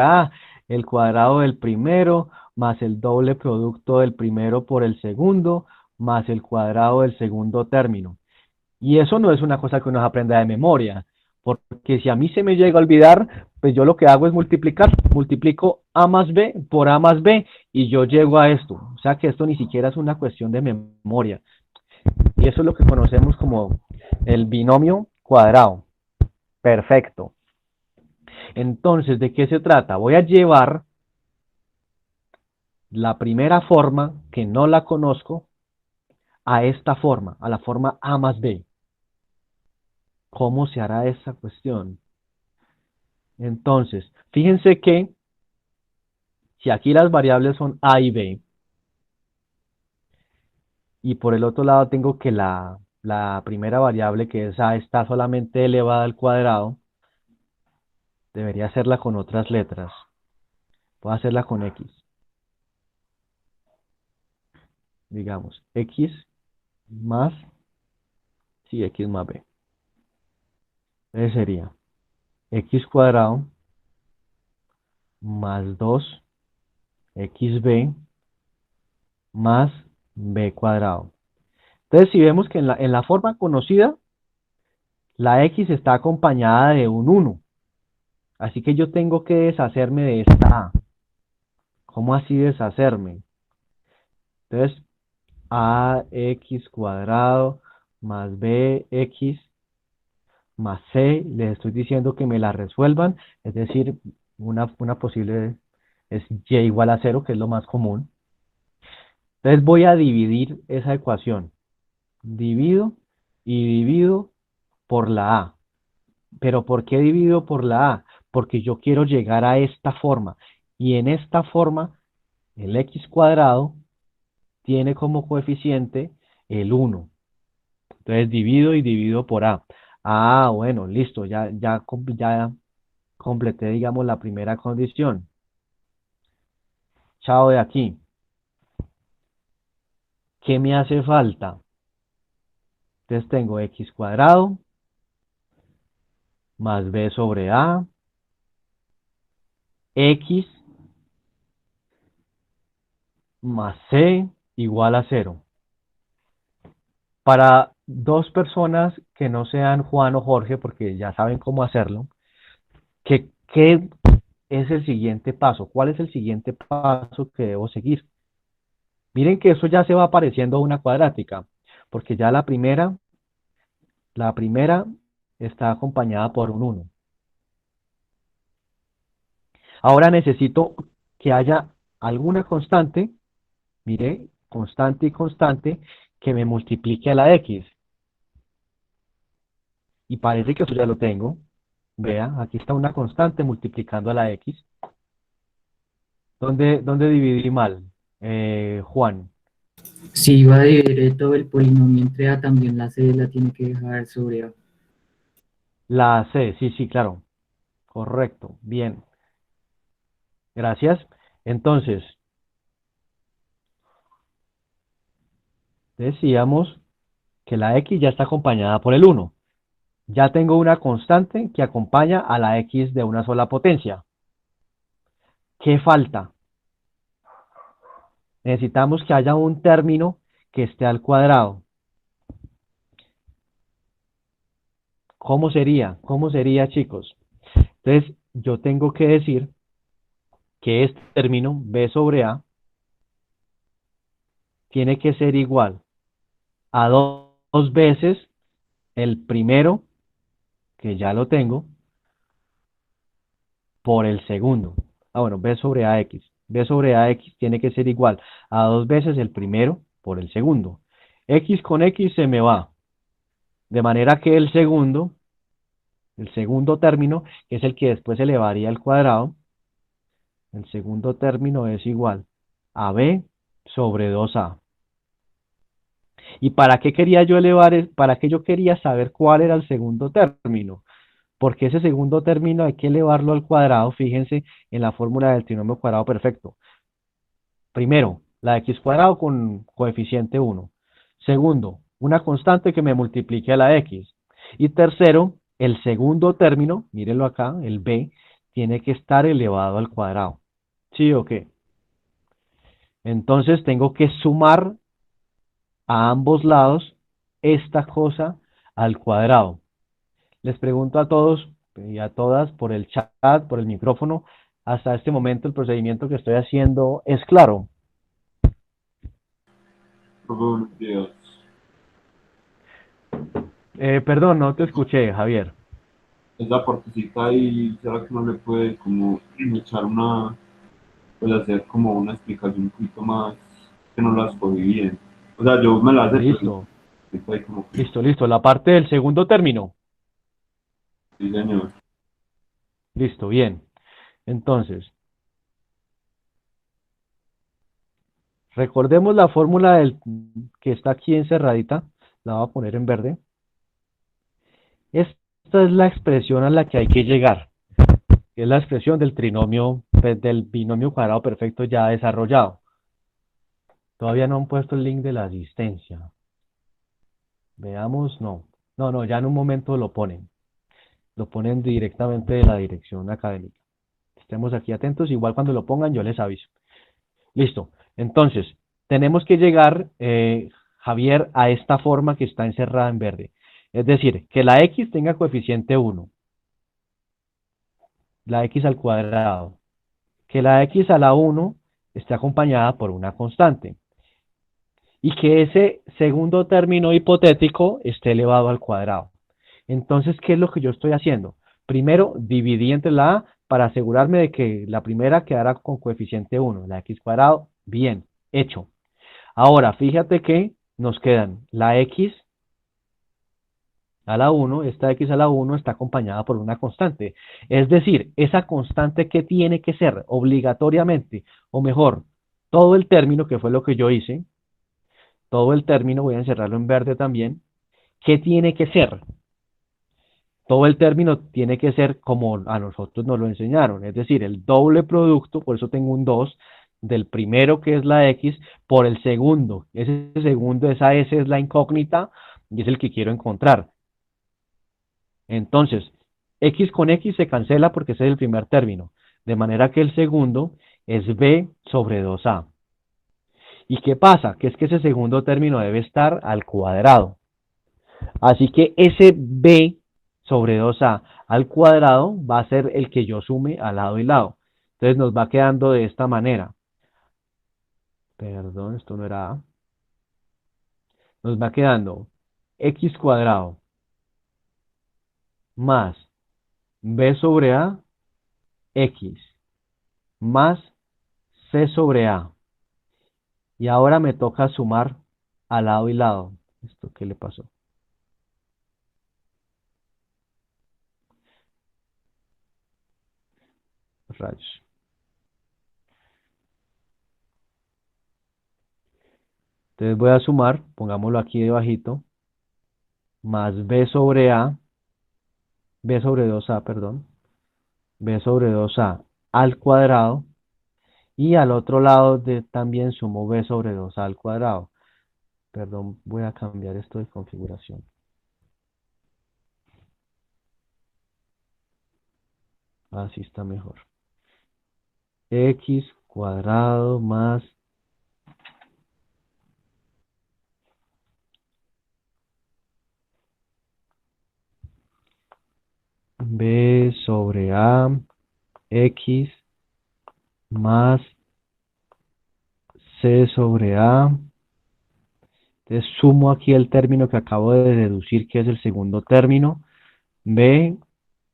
[SPEAKER 1] el cuadrado del primero más el doble producto del primero por el segundo más el cuadrado del segundo término. Y eso no es una cosa que uno aprenda de memoria, porque si a mí se me llega a olvidar, pues yo lo que hago es multiplicar, multiplico a más b por a más b y yo llego a esto. O sea que esto ni siquiera es una cuestión de memoria. Y eso es lo que conocemos como el binomio cuadrado. Perfecto. Entonces, ¿de qué se trata? Voy a llevar la primera forma, que no la conozco, a esta forma, a la forma a más b. ¿Cómo se hará esa cuestión? Entonces, fíjense que si aquí las variables son a y b, y por el otro lado tengo que la primera variable, que es a, está solamente elevada al cuadrado, debería hacerla con otras letras. Voy a hacerla con x. Digamos, x más, sí, x más b. Entonces sería x cuadrado más 2xb más b cuadrado. Entonces, si vemos que en la forma conocida, la x está acompañada de un 1. Así que yo tengo que deshacerme de esta a. ¿Cómo así deshacerme? Entonces, ax cuadrado más bx más c, les estoy diciendo que me la resuelvan, es decir, una posible es y igual a 0, que es lo más común. Entonces voy a dividir esa ecuación. Divido y divido por la a. ¿Pero por qué divido por la a? Porque yo quiero llegar a esta forma. Y en esta forma, el x cuadrado tiene como coeficiente el 1. Entonces divido y divido por a. Bueno, listo, ya completé, digamos, la primera condición. Chao de aquí. ¿Qué me hace falta? Entonces tengo x cuadrado más b sobre a, x más c igual a 0. Para dos personas que no sean Juan o Jorge, porque ya saben cómo hacerlo, ¿qué es el siguiente paso? ¿Cuál es el siguiente paso que debo seguir? Miren que eso ya se va apareciendo una cuadrática, porque ya la primera está acompañada por un 1. Ahora necesito que haya alguna constante, mire, constante y constante, que me multiplique a la x. Y parece que eso ya lo tengo. Vea, aquí está una constante multiplicando a la x. ¿Dónde dividí mal? Juan.
[SPEAKER 6] Si va a dividir todo el polinomio entre A, también la C la tiene que dejar sobre A.
[SPEAKER 1] La C, sí, claro. Correcto, bien. Gracias. Entonces, decíamos que la x ya está acompañada por el 1. Ya tengo una constante que acompaña a la x de una sola potencia. ¿Qué falta? Necesitamos que haya un término que esté al cuadrado. ¿Cómo sería? ¿Cómo sería, chicos? Entonces, yo tengo que decir que este término, b sobre a, tiene que ser igual a dos veces el primero, que ya lo tengo, por el segundo. Bueno, b sobre ax. b sobre ax tiene que ser igual a 2 veces el primero por el segundo. X con X se me va. De manera que el segundo término, que es el que después se elevaría al cuadrado, el segundo término es igual a b sobre 2a. ¿Y para qué quería yo para qué yo quería saber cuál era el segundo término? Porque ese segundo término hay que elevarlo al cuadrado, fíjense en la fórmula del trinomio cuadrado perfecto. Primero, la x cuadrado con coeficiente 1. Segundo, una constante que me multiplique a la x. Y tercero, el segundo término, mírenlo acá, el b, tiene que estar elevado al cuadrado. ¿Sí o qué? Entonces tengo que sumar a ambos lados esta cosa al cuadrado. Les pregunto a todos y a todas por el chat, por el micrófono, hasta este momento el procedimiento que estoy haciendo es claro.
[SPEAKER 8] Buenos días.
[SPEAKER 1] Perdón, no te escuché, Javier.
[SPEAKER 8] Esa partecita ahí, ¿será que no le puede como echar pues hacer como una explicación un poquito más que no la escogí bien? O sea, yo me la sé,
[SPEAKER 1] Listo,
[SPEAKER 8] pero ahí como que,
[SPEAKER 1] listo. La parte del segundo término.
[SPEAKER 8] sí, señor.
[SPEAKER 1] Listo, bien. Entonces, recordemos la fórmula que está aquí encerradita. La voy a poner en verde. Esta es la expresión a la que hay que llegar. Es la expresión del trinomio, del binomio cuadrado perfecto ya desarrollado. Todavía no han puesto el link de la asistencia. Veamos, no. No, ya en un momento lo ponen. Lo ponen directamente de la dirección académica. Estemos aquí atentos, igual cuando lo pongan yo les aviso. Listo. Entonces, tenemos que llegar, Javier, a esta forma que está encerrada en verde. Es decir, que la x tenga coeficiente 1. La x al cuadrado. Que la x a la 1 esté acompañada por una constante. Y que ese segundo término hipotético esté elevado al cuadrado. Entonces, ¿qué es lo que yo estoy haciendo? Primero, dividí entre la a para asegurarme de que la primera quedara con coeficiente 1, la x cuadrado, bien, hecho. Ahora, fíjate que nos quedan la x a la 1, esta x a la 1 está acompañada por una constante. Es decir, esa constante que tiene que ser obligatoriamente, o mejor, todo el término, que fue lo que yo hice, todo el término, voy a encerrarlo en verde también, ¿qué tiene que ser? Todo el término tiene que ser como a nosotros nos lo enseñaron, es decir, el doble producto, por eso tengo un 2, del primero que es la x, por el segundo. Ese segundo, esa s es la incógnita y es el que quiero encontrar. Entonces, x con x se cancela porque ese es el primer término, de manera que el segundo es b sobre 2a. ¿Y qué pasa? Que es que ese segundo término debe estar al cuadrado. Así que ese b sobre 2a al cuadrado va a ser el que yo sume a lado y lado. Entonces nos va quedando de esta manera. Perdón, esto no era a. Nos va quedando x cuadrado más b sobre a x más c sobre a. Y ahora me toca sumar a lado y lado. ¿Esto qué le pasó? Rayos. Entonces voy a sumar, pongámoslo aquí debajito, más b sobre a, b sobre 2a, perdón, b sobre 2a al cuadrado, y al otro lado también sumo b sobre 2a al cuadrado. Perdón, voy a cambiar esto de configuración. Así está mejor. X cuadrado más b sobre a x más c sobre a. Entonces sumo aquí el término que acabo de deducir, que es el segundo término, b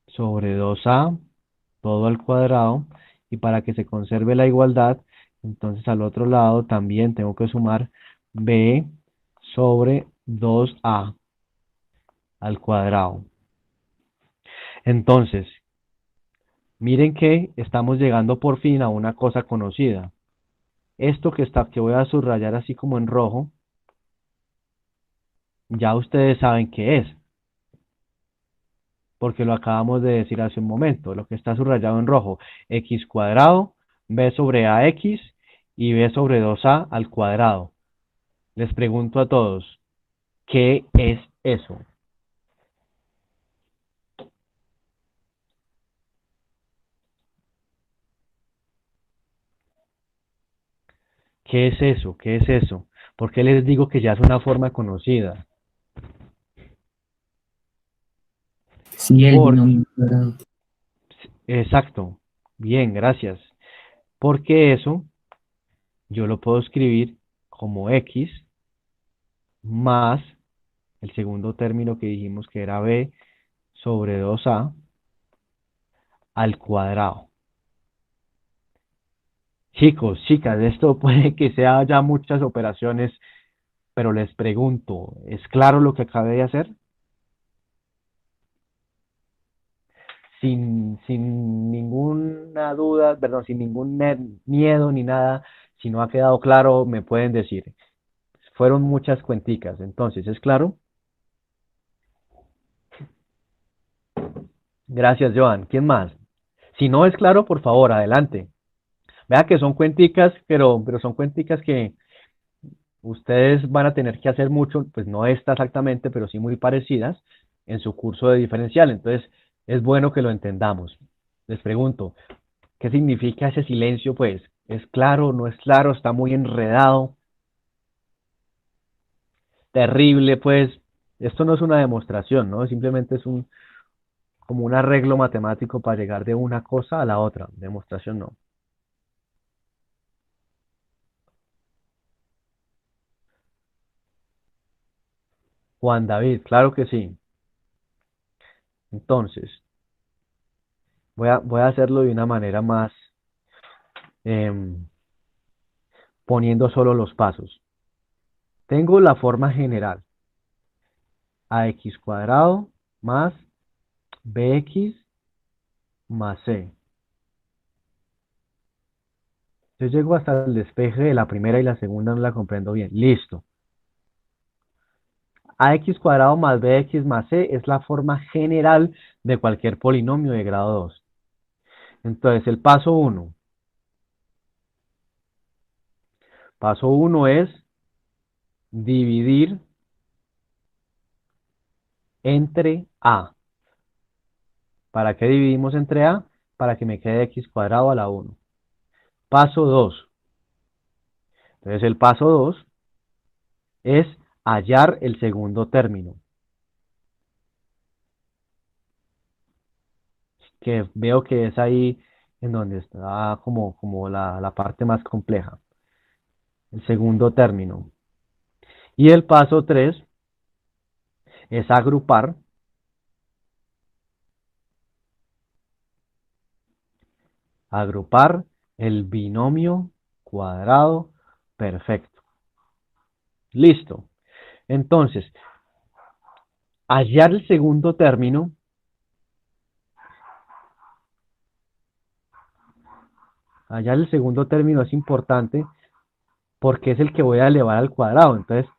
[SPEAKER 1] sobre 2a, todo al cuadrado, y para que se conserve la igualdad, entonces al otro lado también tengo que sumar b sobre 2a al cuadrado. Entonces, miren que estamos llegando por fin a una cosa conocida. Esto que voy a subrayar así como en rojo, ya ustedes saben qué es, porque lo acabamos de decir hace un momento. Lo que está subrayado en rojo, x cuadrado, b sobre ax y b sobre 2a al cuadrado. Les pregunto a todos, ¿qué es eso? ¿Qué es eso? ¿Qué es eso? ¿Por qué les digo que ya es una forma conocida?
[SPEAKER 6] Sí, el
[SPEAKER 1] Por,
[SPEAKER 6] binomio cuadrado.
[SPEAKER 1] exacto. Bien, gracias. Porque eso yo lo puedo escribir como x más el segundo término que dijimos que era b sobre 2a al cuadrado. Chicos, chicas, esto puede que sea ya muchas operaciones, pero les pregunto, ¿es claro lo que acabé de hacer? Sin ninguna duda, perdón, sin ningún miedo ni nada, si no ha quedado claro, me pueden decir. Fueron muchas cuenticas, entonces, ¿es claro? Gracias, Joan. ¿Quién más? Si no es claro, por favor, adelante. Vea que son cuenticas, pero son cuenticas que ustedes van a tener que hacer mucho, pues no esta exactamente, pero sí muy parecidas en su curso de diferencial. Entonces, es bueno que lo entendamos. Les pregunto, ¿qué significa ese silencio? Pues, ¿es claro, no es claro? ¿Está muy enredado? Terrible, pues. Esto no es una demostración, ¿no? Simplemente es como un arreglo matemático para llegar de una cosa a la otra. Demostración no. Juan David, claro que sí. Entonces, voy a hacerlo de una manera más poniendo solo los pasos. Tengo la forma general. Ax cuadrado más bx más c. Yo llego hasta el despeje de la primera y la segunda no la comprendo bien. Listo. Ax cuadrado más bx más c es la forma general de cualquier polinomio de grado 2. Entonces, el paso 1. Paso 1 es dividir entre a. ¿Para qué dividimos entre a? Para que me quede x cuadrado a la 1. Paso 2. Entonces, el paso 2 es hallar el segundo término, que veo que es ahí en donde está como la parte más compleja, el segundo término. Y el paso 3 es agrupar el binomio cuadrado perfecto. Listo. Entonces, hallar el segundo término es importante porque es el que voy a elevar al cuadrado. Entonces,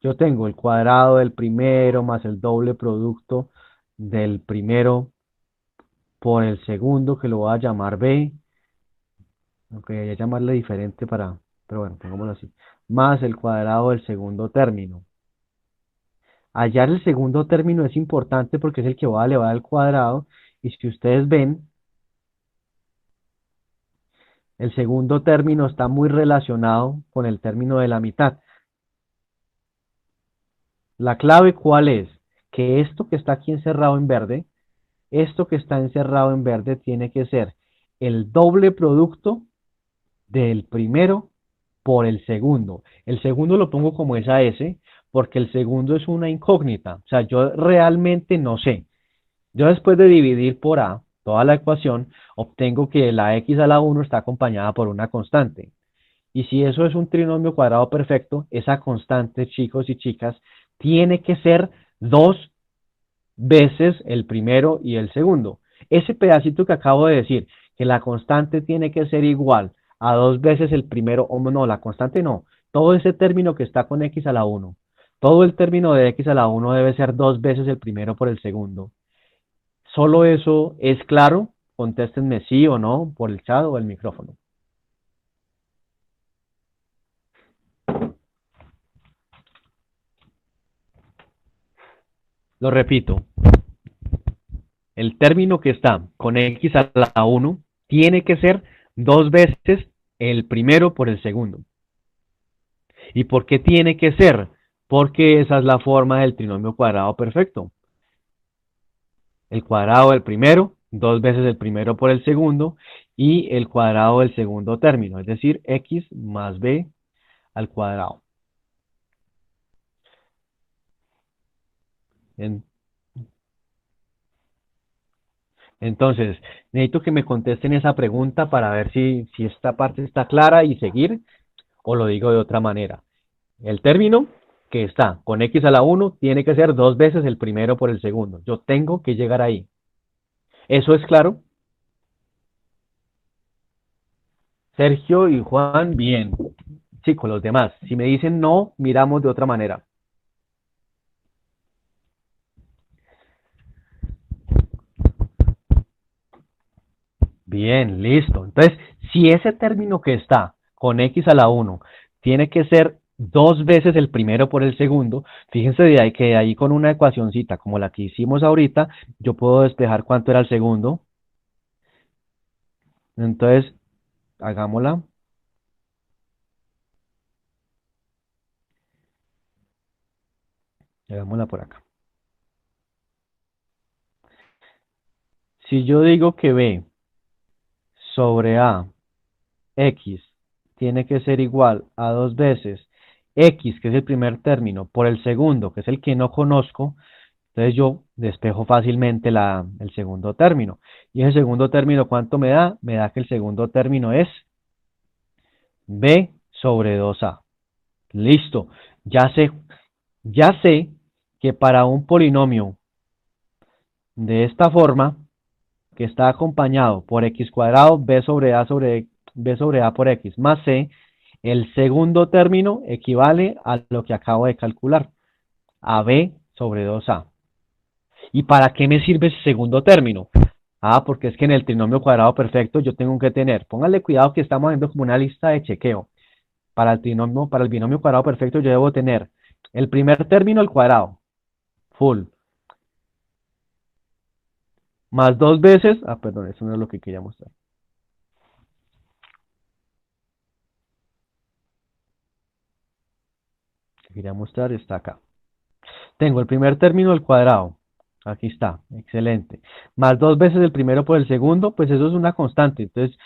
[SPEAKER 1] yo tengo el cuadrado del primero más el doble producto del primero por el segundo, que lo voy a llamar b. Aunque voy a llamarle diferente pero bueno, pongámoslo así. Más el cuadrado del segundo término. Hallar el segundo término es importante porque es el que voy a elevar al cuadrado. Y si ustedes ven, el segundo término está muy relacionado con el término de la mitad. La clave, ¿cuál es? Que esto que está aquí encerrado en verde, esto que está encerrado en verde tiene que ser el doble producto del primero por el segundo. El segundo lo pongo como esa S porque el segundo es una incógnita. O sea, yo realmente no sé. Yo después de dividir por A toda la ecuación, obtengo que la x a la 1 está acompañada por una constante. Y si eso es un trinomio cuadrado perfecto, esa constante, chicos y chicas, tiene que ser 2 veces el primero y el segundo. Ese pedacito que acabo de decir, que la constante tiene que ser igual a 2 veces el primero, o no, la constante no, todo ese término que está con x a la 1, todo el término de x a la 1 debe ser 2 veces el primero por el segundo. ¿Solo eso es claro? Contéstenme sí o no por el chat o el micrófono. Lo repito, el término que está con x a la 1 tiene que ser 2 veces el primero por el segundo. ¿Y por qué tiene que ser? Porque esa es la forma del trinomio cuadrado perfecto. El cuadrado del primero, 2 veces el primero por el segundo, y el cuadrado del segundo término, es decir, x más b al cuadrado. Entonces, necesito que me contesten esa pregunta para ver si esta parte está clara y seguir, o lo digo de otra manera. El término que está con x a la 1 tiene que ser 2 veces el primero por el segundo. Yo tengo que llegar ahí. ¿Eso es claro? Sergio y Juan, bien. Chicos, los demás, si me dicen no, miramos de otra manera. Bien, listo. Entonces, si ese término que está con x a la 1 tiene que ser 2 veces el primero por el segundo, fíjense de ahí que ahí con una ecuacioncita como la que hicimos ahorita, yo puedo despejar cuánto era el segundo. Entonces, hagámosla. Hagámosla por acá. Si yo digo que b sobre a x tiene que ser igual a 2 veces x, que es el primer término, por el segundo, que es el que no conozco, entonces yo despejo fácilmente el segundo término. Y ese segundo término, ¿cuánto me da? Me da que el segundo término es b sobre 2a. Listo. Ya sé que para un polinomio de esta forma, que está acompañado por x cuadrado, b sobre a por x más c, el segundo término equivale a lo que acabo de calcular, a b sobre 2a. ¿Y para qué me sirve ese segundo término? Ah, porque es que en el trinomio cuadrado perfecto yo tengo que tener, pónganle cuidado que estamos haciendo como una lista de chequeo. Para el binomio cuadrado perfecto yo debo tener el primer término al cuadrado, full, más 2 veces, perdón, eso no es lo que quería mostrar. Lo que quería mostrar está acá. Tengo el primer término al cuadrado, aquí está, excelente, más 2 veces el primero por el segundo, pues eso es una constante, entonces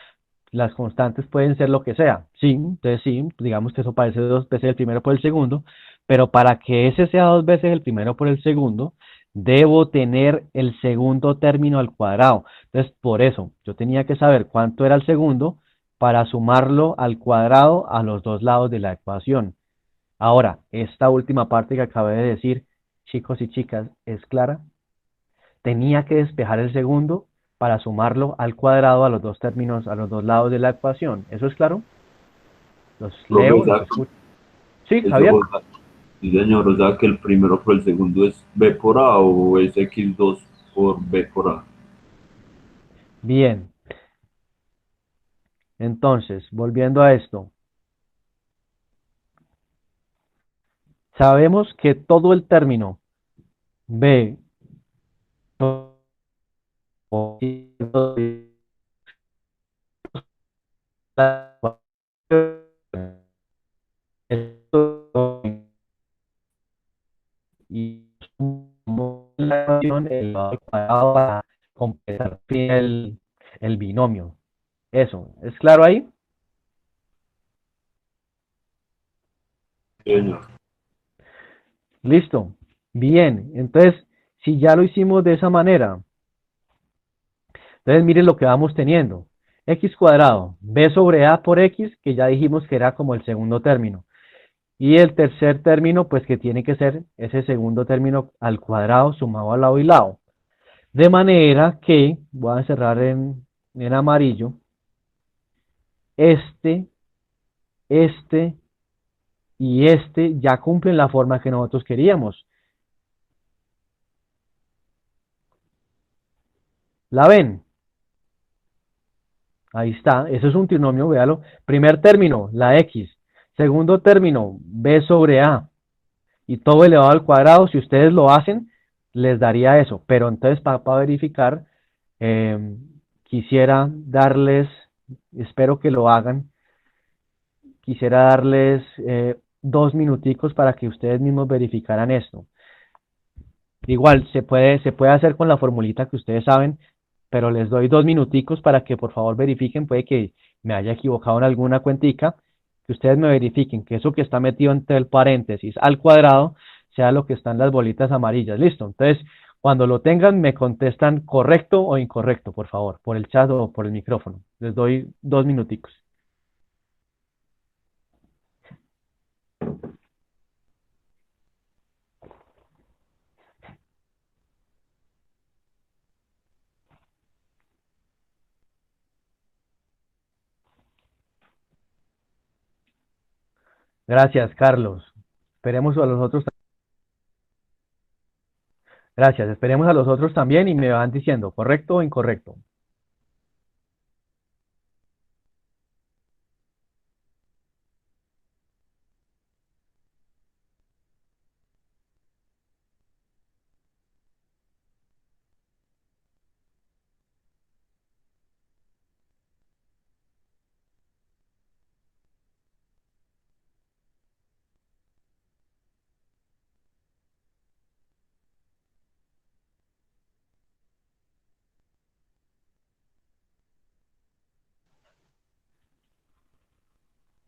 [SPEAKER 1] las constantes pueden ser lo que sea, sí, entonces sí, digamos que eso parece 2 veces el primero por el segundo, pero para que ese sea 2 veces el primero por el segundo, debo tener el segundo término al cuadrado. Entonces, por eso, yo tenía que saber cuánto era el segundo para sumarlo al cuadrado a los dos lados de la ecuación. Ahora, esta última parte que acabé de decir, chicos y chicas, ¿es clara? Tenía que despejar el segundo para sumarlo al cuadrado a los dos términos, a los dos lados de la ecuación. ¿Eso es claro? Los leo, los escucho. Sí, Javier.
[SPEAKER 8] Sí, señor, o sea que el primero por el segundo es b por a o es x2 por b por a.
[SPEAKER 1] Bien. Entonces, volviendo a esto. Sabemos que todo el término b y el cuadrado para completar el binomio. Eso, ¿es claro ahí?
[SPEAKER 8] Sí, señor.
[SPEAKER 1] Listo. Bien, entonces, si ya lo hicimos de esa manera, entonces miren lo que vamos teniendo. X cuadrado, B sobre A por X, que ya dijimos que era como el segundo término. Y el tercer término, pues que tiene que ser ese segundo término al cuadrado sumado al lado y lado. De manera que, voy a cerrar en amarillo, este y este ya cumplen la forma que nosotros queríamos. ¿La ven? Ahí está, eso es un trinomio, véalo. Primer término, la X. Segundo término, B sobre A. Y todo elevado al cuadrado, si ustedes lo hacen, les daría eso. Pero entonces, para verificar, eh, quisiera darles, espero que lo hagan, quisiera darles 2 minuticos para que ustedes mismos verificaran esto. Igual, se puede hacer con la formulita que ustedes saben, pero les doy 2 minuticos para que por favor verifiquen, puede que me haya equivocado en alguna cuentica, que ustedes me verifiquen que eso que está metido entre el paréntesis al cuadrado sea lo que está en las bolitas amarillas. Listo. Entonces, cuando lo tengan, me contestan correcto o incorrecto, por favor, por el chat o por el micrófono. Les doy 2 minuticos. Gracias, Carlos. Esperemos a los otros. Gracias. Esperemos a los otros también y me van diciendo correcto o incorrecto.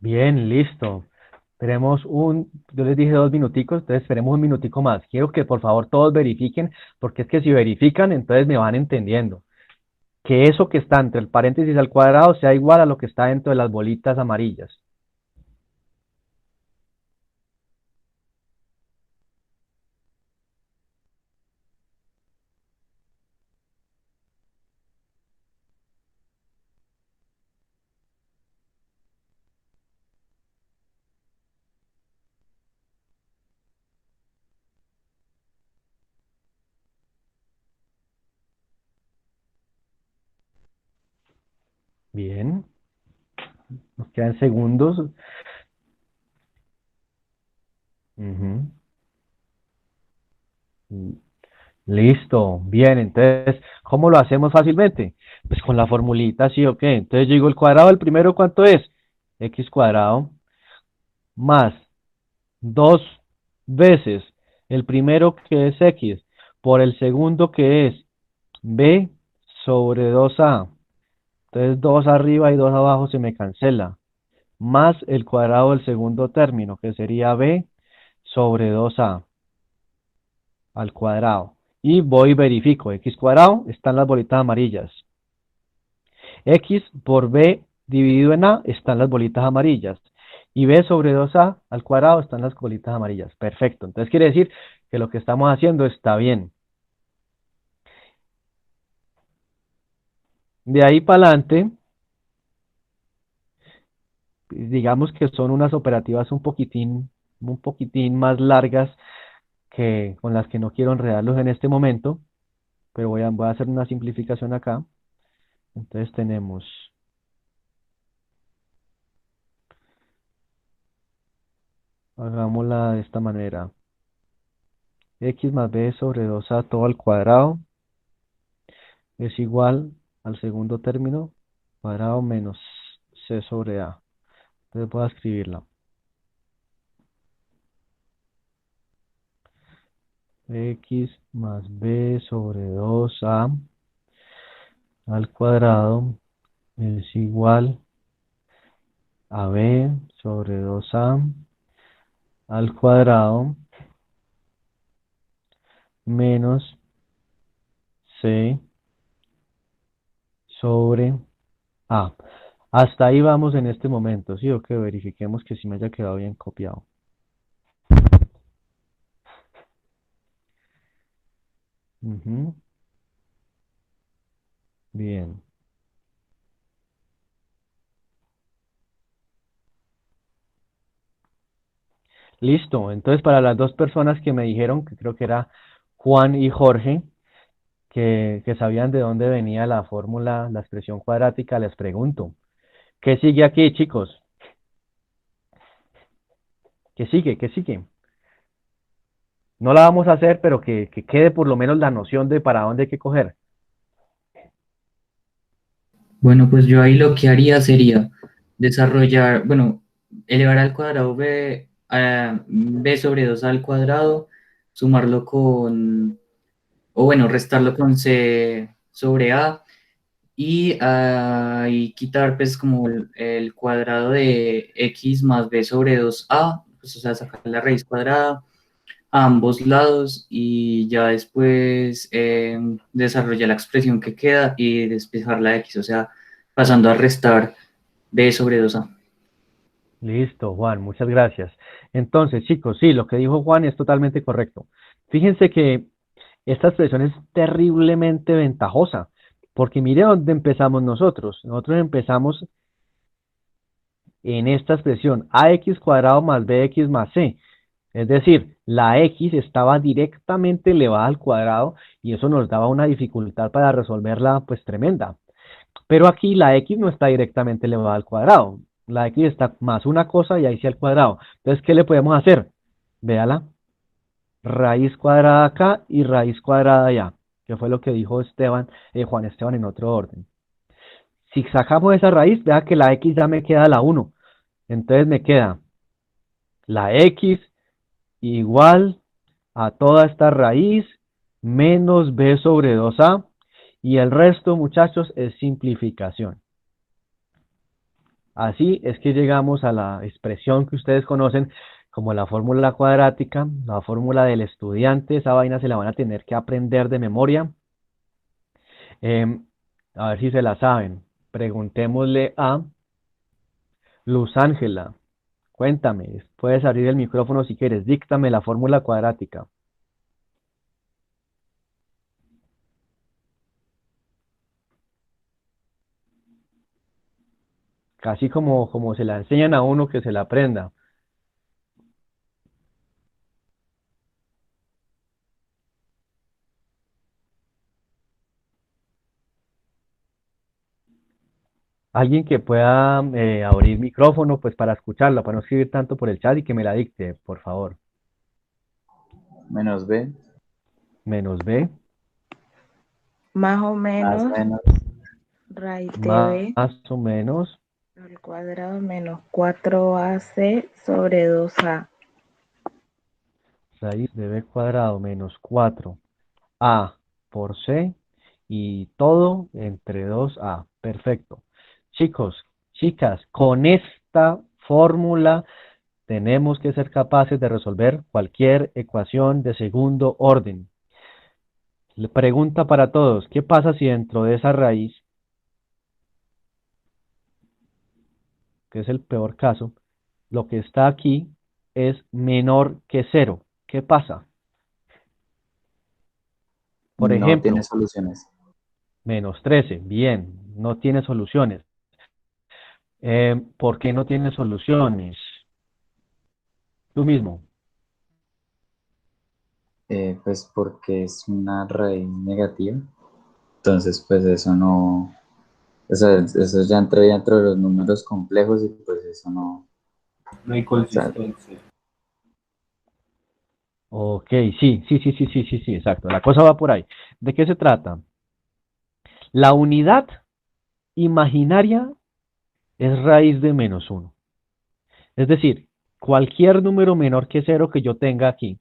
[SPEAKER 1] Bien, listo. Yo les dije 2 minuticos, entonces esperemos un minutico más. Quiero que por favor todos verifiquen, porque es que si verifican, entonces me van entendiendo. Que eso que está entre el paréntesis al cuadrado sea igual a lo que está dentro de las bolitas amarillas. Bien, nos quedan segundos. Ujú. Listo, bien, entonces, ¿cómo lo hacemos fácilmente? Pues con la formulita, sí o qué. Entonces yo digo, el cuadrado del primero, ¿cuánto es? X cuadrado más 2 veces el primero que es X por el segundo que es B sobre 2A. Entonces 2 arriba y 2 abajo se me cancela. Más el cuadrado del segundo término, que sería B sobre 2A al cuadrado. Y voy y verifico. X cuadrado están las bolitas amarillas. X por B dividido en A están las bolitas amarillas. Y B sobre 2A al cuadrado están las bolitas amarillas. Perfecto. Entonces quiere decir que lo que estamos haciendo está bien. De ahí para adelante, digamos que son unas operativas un poquitín más largas que con las que no quiero enredarlos en este momento, pero voy a hacer una simplificación acá. Entonces tenemos, hagámosla de esta manera, x más b sobre 2a todo al cuadrado es igual al segundo término, cuadrado menos c sobre a. Entonces voy a escribirla. X más b sobre 2a al cuadrado es igual a b sobre 2a al cuadrado menos C sobre A. Hasta ahí vamos en este momento, ¿sí? O que verifiquemos que sí me haya quedado bien copiado. Ujú. Bien. Listo. Entonces, para las dos personas que me dijeron, que creo que era Juan y Jorge, que sabían de dónde venía la fórmula, la expresión cuadrática, les pregunto, ¿qué sigue aquí, chicos? ¿Qué sigue? ¿Qué sigue? No la vamos a hacer, pero que quede por lo menos la noción de para dónde hay que coger.
[SPEAKER 6] Bueno, pues yo ahí lo que haría sería desarrollar, bueno, elevar al cuadrado b, b sobre 2 al cuadrado, sumarlo con, o bueno, restarlo con c sobre a y quitar pues como el cuadrado de x más b sobre 2a, pues o sea, sacar la raíz cuadrada a ambos lados y ya después desarrollar la expresión que queda y despejar la x, o sea, pasando a restar b sobre 2a.
[SPEAKER 1] Listo, Juan, muchas gracias. Entonces, chicos, sí, lo que dijo Juan es totalmente correcto. Fíjense que esta expresión es terriblemente ventajosa, porque mire dónde empezamos nosotros. Nosotros empezamos en esta expresión, ax cuadrado más bx más c. Es decir, la x estaba directamente elevada al cuadrado y eso nos daba una dificultad para resolverla pues tremenda. Pero aquí la x no está directamente elevada al cuadrado. La x está más una cosa y ahí sí al cuadrado. Entonces, ¿qué le podemos hacer? Véala. Raíz cuadrada acá y raíz cuadrada allá. Que fue lo que dijo Juan Esteban en otro orden. Si sacamos esa raíz, vea que la x ya me queda la 1. Entonces me queda la x igual a toda esta raíz menos b sobre 2a. Y el resto, muchachos, es simplificación. Así es que llegamos a la expresión que ustedes conocen como la fórmula cuadrática, la fórmula del estudiante. Esa vaina se la van a tener que aprender de memoria. A ver si se la saben. Preguntémosle a Luz Ángela. Cuéntame, puedes abrir el micrófono si quieres. Díctame la fórmula cuadrática. Casi como se la enseñan a uno que se la aprenda. Alguien que pueda abrir micrófono pues para escucharla, para no escribir tanto por el chat y que me la dicte, por favor.
[SPEAKER 4] Menos B,
[SPEAKER 1] Menos b,
[SPEAKER 3] Más o
[SPEAKER 4] más
[SPEAKER 3] menos,
[SPEAKER 4] menos
[SPEAKER 3] raíz de b
[SPEAKER 1] más o menos
[SPEAKER 3] al cuadrado menos 4ac sobre 2a.
[SPEAKER 1] raíz de b cuadrado menos 4a por c y todo entre 2a. Perfecto. Chicos, chicas, con esta fórmula tenemos que ser capaces de resolver cualquier ecuación de segundo orden. Pregunta para todos, ¿qué pasa si dentro de esa raíz, que es el peor caso, lo que está aquí es menor que 0? ¿Qué pasa? Por
[SPEAKER 4] no tiene
[SPEAKER 1] ejemplo,
[SPEAKER 4] soluciones.
[SPEAKER 1] menos 13, bien, no tiene soluciones. ¿Por qué no tiene soluciones? Tú mismo.
[SPEAKER 4] Pues porque es una raíz negativa. Entonces, pues eso no, o sea, eso ya entraría dentro de los números complejos y pues eso no,
[SPEAKER 8] No hay
[SPEAKER 4] o sea,
[SPEAKER 8] consistencia.
[SPEAKER 1] Ok, sí, exacto. La cosa va por ahí. ¿De qué se trata? La unidad imaginaria es raíz de menos 1. Es decir, cualquier número menor que 0 que yo tenga aquí,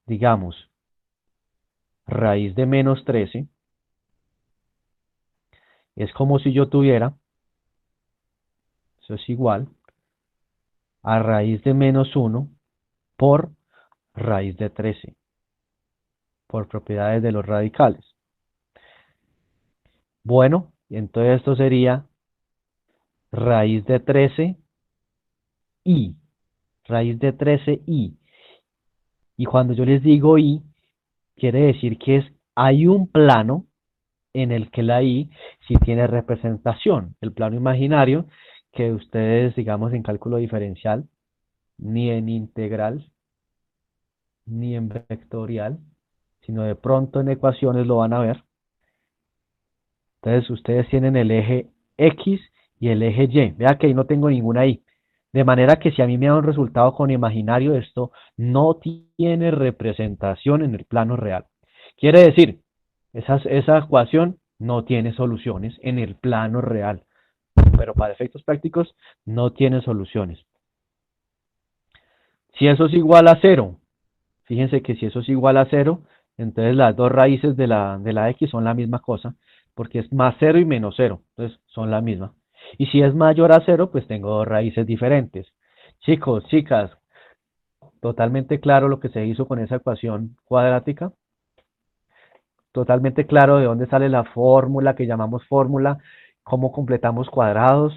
[SPEAKER 1] digamos, raíz de menos 13, es como si yo tuviera, eso es igual, a raíz de menos 1 por raíz de 13, por propiedades de los radicales. Bueno, entonces esto sería raíz de 13 y raíz de 13i. Y cuando yo les digo i, quiere decir que hay un plano en el que la i sí tiene representación. El plano imaginario que ustedes, digamos, en cálculo diferencial, ni en integral, ni en vectorial, sino de pronto en ecuaciones lo van a ver. Entonces ustedes tienen el eje X y el eje Y. Vea que ahí no tengo ninguna Y. De manera que si a mí me da un resultado con imaginario, esto no tiene representación en el plano real. Quiere decir, esa ecuación no tiene soluciones en el plano real. Pero para efectos prácticos no tiene soluciones. Si eso es igual a 0, fíjense que si eso es igual a 0, entonces las dos raíces de la X son la misma cosa, porque es más 0 y menos 0, entonces son la misma. Y si es mayor a 0, pues tengo dos raíces diferentes. Chicos, chicas, totalmente claro lo que se hizo con esa ecuación cuadrática. Totalmente claro de dónde sale la fórmula que llamamos fórmula, cómo completamos cuadrados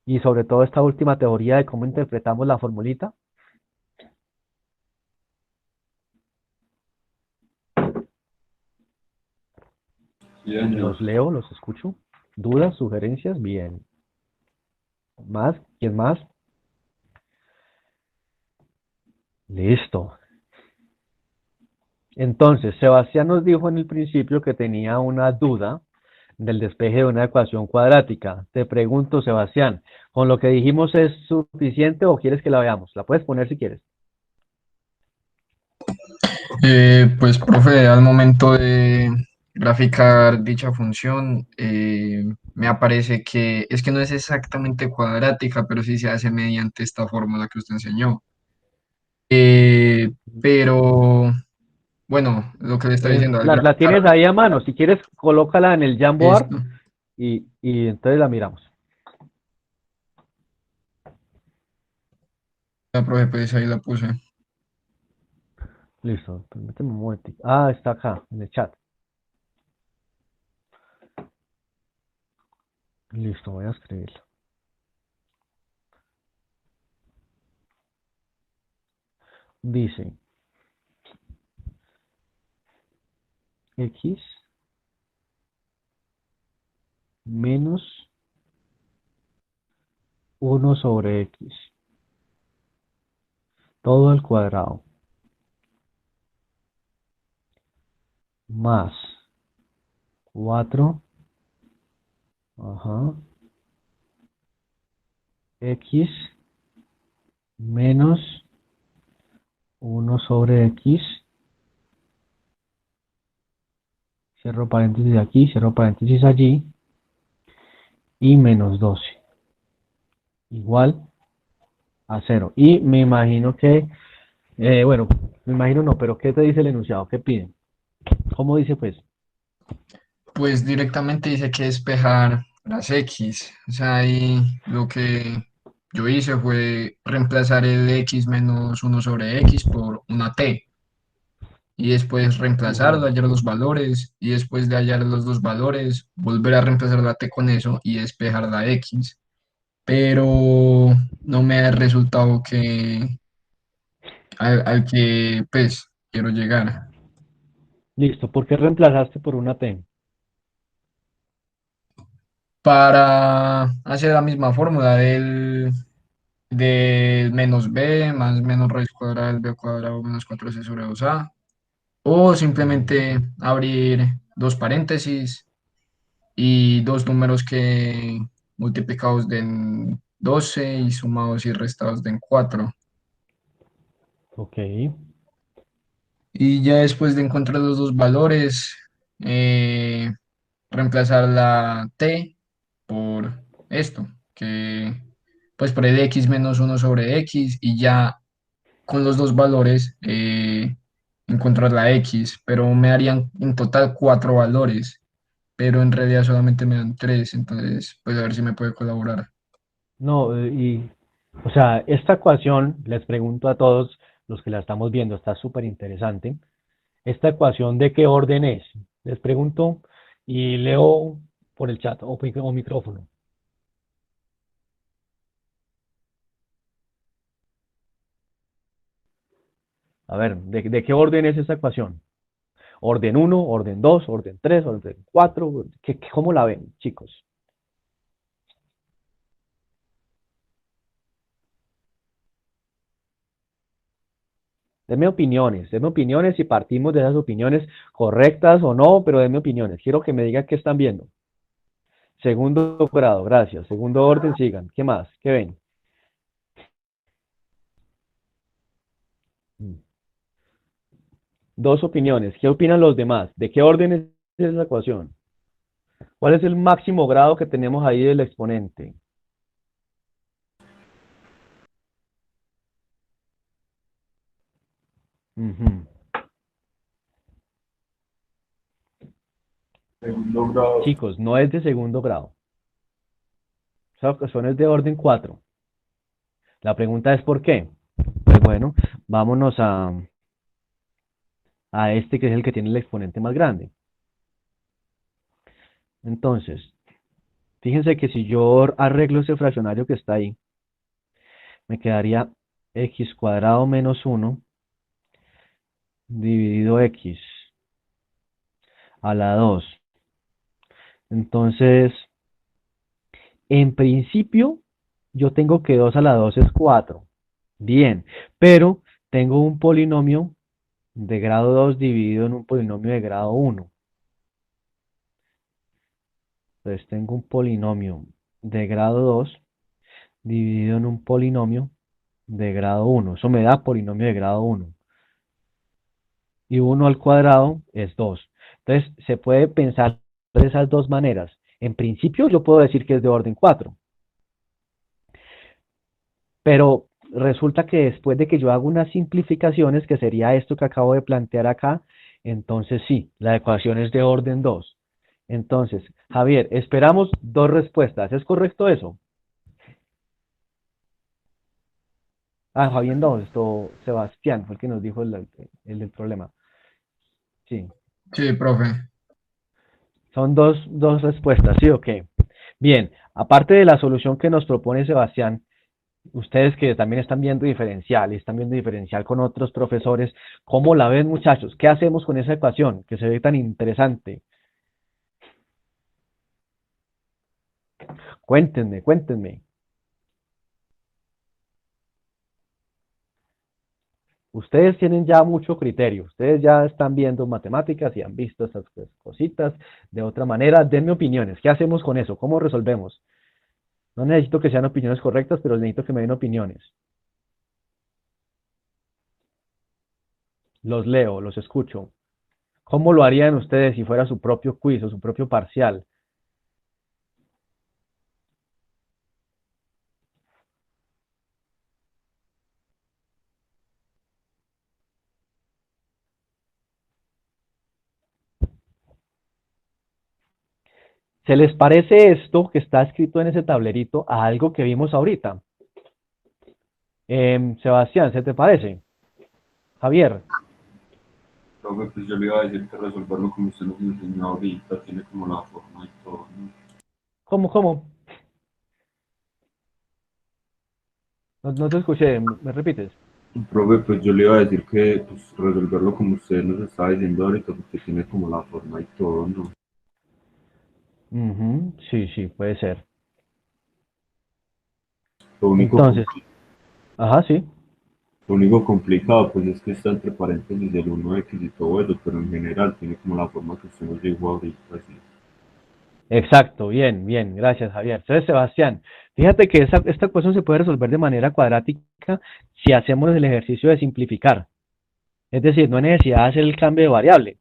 [SPEAKER 1] y sobre todo esta última teoría de cómo interpretamos la formulita.
[SPEAKER 8] Sí, señor.
[SPEAKER 1] Los leo, los escucho. ¿Dudas, sugerencias? Bien. ¿Más? ¿Quién más? Listo. Entonces, Sebastián nos dijo en el principio que tenía una duda del despeje de una ecuación cuadrática. Te pregunto, Sebastián, ¿con lo que dijimos es suficiente o quieres que la veamos? La puedes poner si quieres.
[SPEAKER 9] Pues, profe, al momento de graficar dicha función, me aparece que es que no es exactamente cuadrática, pero sí se hace mediante esta fórmula que usted enseñó. Pero, bueno, lo que le está diciendo, al
[SPEAKER 1] La
[SPEAKER 9] graficar
[SPEAKER 1] tienes ahí a mano. Si quieres, colócala en el Jamboard
[SPEAKER 9] esto,
[SPEAKER 1] y entonces la miramos.
[SPEAKER 9] la profe, pues ahí la puse.
[SPEAKER 1] Listo, permíteme un momentito. Ah, está acá, en el chat. Listo, voy a escribirlo. Dice X menos 1 sobre X, todo al cuadrado, más 4, X menos 1 sobre X, cierro paréntesis aquí, cierro paréntesis allí, y menos 12, igual a 0. Y me imagino que, bueno, me imagino no, pero ¿qué te dice el enunciado? ¿Qué piden? ¿Cómo dice pues?
[SPEAKER 9] Pues directamente dice que despejar las X. O sea, ahí lo que yo hice fue reemplazar el X menos 1 sobre X por una T. Y después reemplazarlo, hallar los valores, y después de hallar los dos valores, volver a reemplazar la T con eso y despejar la X. Pero no me da el resultado al que pues quiero llegar.
[SPEAKER 1] Listo, ¿por qué reemplazaste por una T?
[SPEAKER 9] Para hacer la misma fórmula del menos b más menos raíz cuadrada del b cuadrado menos 4c sobre 2a, o simplemente abrir dos paréntesis y dos números que multiplicados den 12 y sumados y restados den 4.
[SPEAKER 1] Ok,
[SPEAKER 9] Y ya después de encontrar los dos valores, eh, reemplazar la t por esto, que pues por el x menos 1 sobre x, y ya con los dos valores encontrar la x, pero me darían en total 4 valores, pero en realidad solamente me dan 3, entonces pues a ver si me puede colaborar.
[SPEAKER 1] no, y O sea, esta ecuación, les pregunto a todos los que la estamos viendo, está súper interesante. ¿Esta ecuación de qué orden es? Les pregunto y leo por el chat o micrófono. A ver, ¿de qué orden es esta ecuación? ¿Orden 1, orden 2, orden 3, orden 4? ¿Cómo la ven, chicos? Denme opiniones y partimos de esas opiniones correctas o no, pero denme opiniones. Quiero que me digan qué están viendo. Segundo grado, gracias. Segundo orden, sigan. ¿Qué más? ¿Qué ven? Dos opiniones. ¿Qué opinan los demás? ¿De qué orden es esa ecuación? ¿Cuál es el máximo grado que tenemos ahí del exponente? Ujú.
[SPEAKER 8] Segundo grado.
[SPEAKER 1] Chicos, no es de segundo grado. Esa ecuación es de orden 4. La pregunta es ¿por qué? Pues bueno, vámonos a este que es el que tiene el exponente más grande. Entonces, fíjense que si yo arreglo ese fraccionario que está ahí, me quedaría x cuadrado menos 1 dividido x a la 2. Entonces, en principio, yo tengo que 2 a la 2 es 4. Bien, pero tengo un polinomio de grado 2 dividido en un polinomio de grado 1. Entonces tengo un polinomio de grado 2 dividido en un polinomio de grado 1. Eso me da polinomio de grado 1. Y 1 al cuadrado es 2. Entonces se puede pensar de esas dos maneras. En principio yo puedo decir que es de orden 4. Pero resulta que después de que yo hago unas simplificaciones, que sería esto que acabo de plantear acá, entonces sí, la ecuación es de orden 2. Entonces, Javier, esperamos dos respuestas. ¿Es correcto eso? Ah, Javier, no, esto, Sebastián fue el que nos dijo el del problema. Sí,
[SPEAKER 9] Sí, profe.
[SPEAKER 1] son dos respuestas, ¿sí o qué? Bien, aparte de la solución que nos propone Sebastián, ustedes que también están viendo diferencial y están viendo diferencial con otros profesores, ¿cómo la ven, muchachos? ¿Qué hacemos con esa ecuación que se ve tan interesante? Cuéntenme, cuéntenme. Ustedes tienen ya mucho criterio, ustedes ya están viendo matemáticas y han visto esas cositas de otra manera. Denme opiniones. ¿Qué hacemos con eso? ¿Cómo resolvemos? No necesito que sean opiniones correctas, pero necesito que me den opiniones. Los leo, los escucho. ¿Cómo lo harían ustedes si fuera su propio quiz o su propio parcial? ¿Se les parece esto que está escrito en ese tablerito a algo que vimos ahorita? Sebastián, ¿se te parece? Javier,
[SPEAKER 8] Profe, pues yo le iba a decir que resolverlo como usted nos enseñó ahorita, tiene como la forma y todo, ¿no?
[SPEAKER 1] ¿cómo? No te escuché, ¿me repites?
[SPEAKER 8] Profe, pues yo le iba a decir que pues, resolverlo como usted nos estaba diciendo ahorita, porque tiene como la forma y todo, ¿no?
[SPEAKER 1] Ujú, sí, puede ser.
[SPEAKER 8] Lo único,
[SPEAKER 1] Entonces, ajá, sí.
[SPEAKER 8] lo único complicado pues es que está entre paréntesis el 1x y todo eso, pero en general tiene como la forma que usted nos dijo ahorita, así.
[SPEAKER 1] Exacto, bien, gracias Javier. Entonces, Sebastián, fíjate que esta ecuación se puede resolver de manera cuadrática si hacemos el ejercicio de simplificar. Es decir, no hay necesidad de hacer el cambio de variable.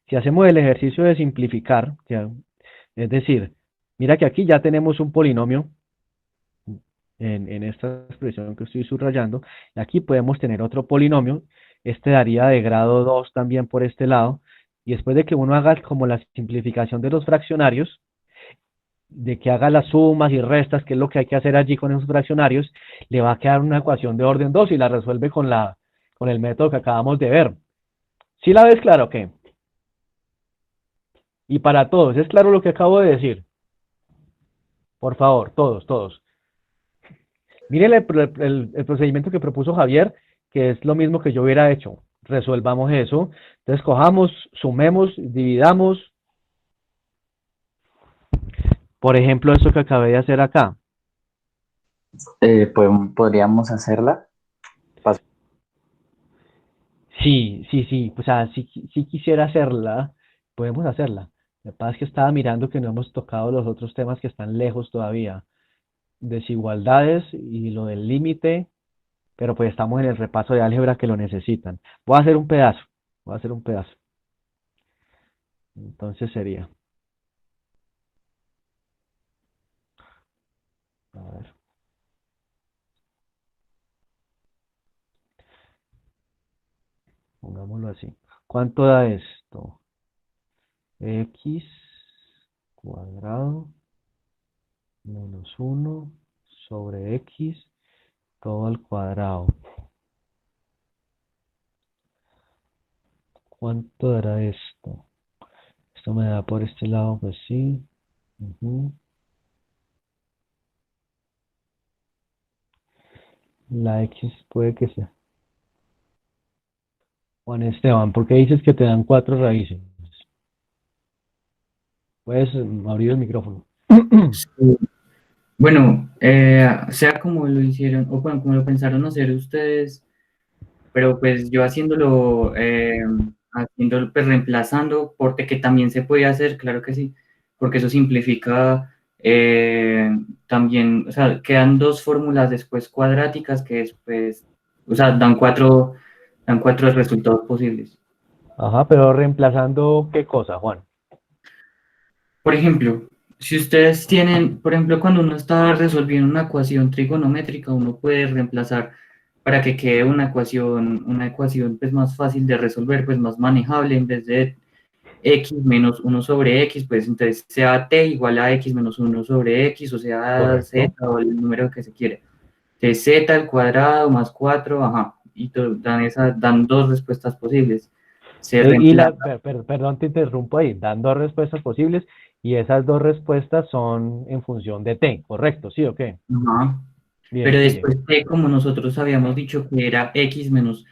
[SPEAKER 1] Si hacemos el ejercicio de simplificar, es decir, mira que aquí ya tenemos un polinomio en esta expresión que estoy subrayando, y aquí podemos tener otro polinomio, este daría de grado 2 también por este lado, y después de que uno haga como la simplificación de los fraccionarios, de que haga las sumas y restas, que es lo que hay que hacer allí con esos fraccionarios, le va a quedar una ecuación de orden 2 y la resuelve con el método que acabamos de ver. ¿Sí la ves claro o qué? Y para todos, ¿es claro lo que acabo de decir? Por favor, todos. Miren el procedimiento que propuso Javier, que es lo mismo que yo hubiera hecho. Resolvamos eso. Entonces cojamos, sumemos, dividamos. Por ejemplo, eso que acabé de hacer acá.
[SPEAKER 4] Podríamos hacerla.
[SPEAKER 1] Sí. O sea, si quisiera hacerla, podemos hacerla. Lo que pasa es que estaba mirando que no hemos tocado los otros temas que están lejos todavía. Desigualdades y lo del límite, pero pues estamos en el repaso de álgebra que lo necesitan. Voy a hacer un pedazo. Entonces sería. A ver. Pongámoslo así. ¿Cuánto da esto? X cuadrado menos 1 sobre X todo al cuadrado. ¿Cuánto dará esto? Esto me da por este lado, pues sí. La X puede que sea. Juan Esteban, ¿por qué dices que te dan 4 raíces? Puedes abrir el micrófono.
[SPEAKER 6] Sí. Bueno, sea como lo hicieron, o bueno, como lo pensaron hacer ustedes, pero pues yo haciéndolo, pues reemplazando, porque que también se puede hacer, claro que sí, porque eso simplifica también, o sea, quedan dos fórmulas después cuadráticas que después, o sea, dan cuatro resultados posibles.
[SPEAKER 1] Ajá, pero reemplazando ¿qué cosa, Juan?
[SPEAKER 6] Por ejemplo, si ustedes tienen, por ejemplo, cuando uno está resolviendo una ecuación trigonométrica, uno puede reemplazar para que quede una ecuación pues más fácil de resolver, pues más manejable, en vez de x menos 1 sobre x, pues entonces sea t igual a x menos 1 sobre x, o sea z
[SPEAKER 1] Correcto.
[SPEAKER 6] o el número que se quiere. Entonces z al cuadrado más 4, ajá, y dan dos respuestas posibles. Se reemplaza.
[SPEAKER 1] Perdón, te interrumpo ahí. Dan 2 respuestas posibles y esas 2 respuestas son en función de t, ¿correcto? ¿Sí o qué?
[SPEAKER 6] Ajá.
[SPEAKER 1] Bien,
[SPEAKER 6] Pero
[SPEAKER 1] sigue.
[SPEAKER 6] después t, como nosotros habíamos dicho que era x menos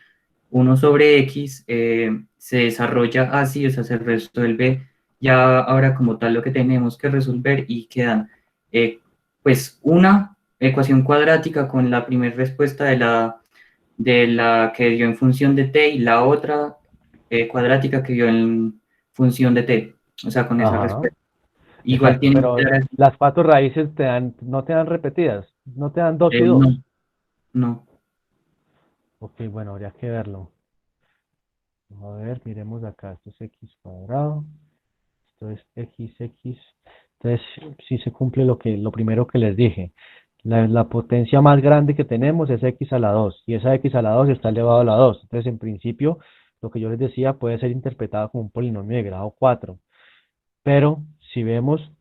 [SPEAKER 6] 1 sobre x, se desarrolla así, o sea, se resuelve ya ahora como tal lo que tenemos que resolver y quedan pues una ecuación cuadrática con la primera respuesta de la que dio en función de t y la otra cuadrática que dio en función de t, o sea, con esa
[SPEAKER 1] Ajá,
[SPEAKER 6] respuesta. Igual
[SPEAKER 1] exacto,
[SPEAKER 6] tienen que
[SPEAKER 1] pero
[SPEAKER 6] dar así,
[SPEAKER 1] las 4 raíces no te dan repetidas, no te dan 2 y 2.
[SPEAKER 6] no, no.
[SPEAKER 1] Ok, bueno, habría que verlo. A ver, miremos acá, esto es x cuadrado, esto es x. Entonces, sí se cumple lo primero que les dije. La potencia más grande que tenemos es x a la 2, y esa x a la 2 está elevado a la 2. Entonces, en principio, lo que yo les decía puede ser interpretado como un polinomio de grado 4. Pero, si vemos,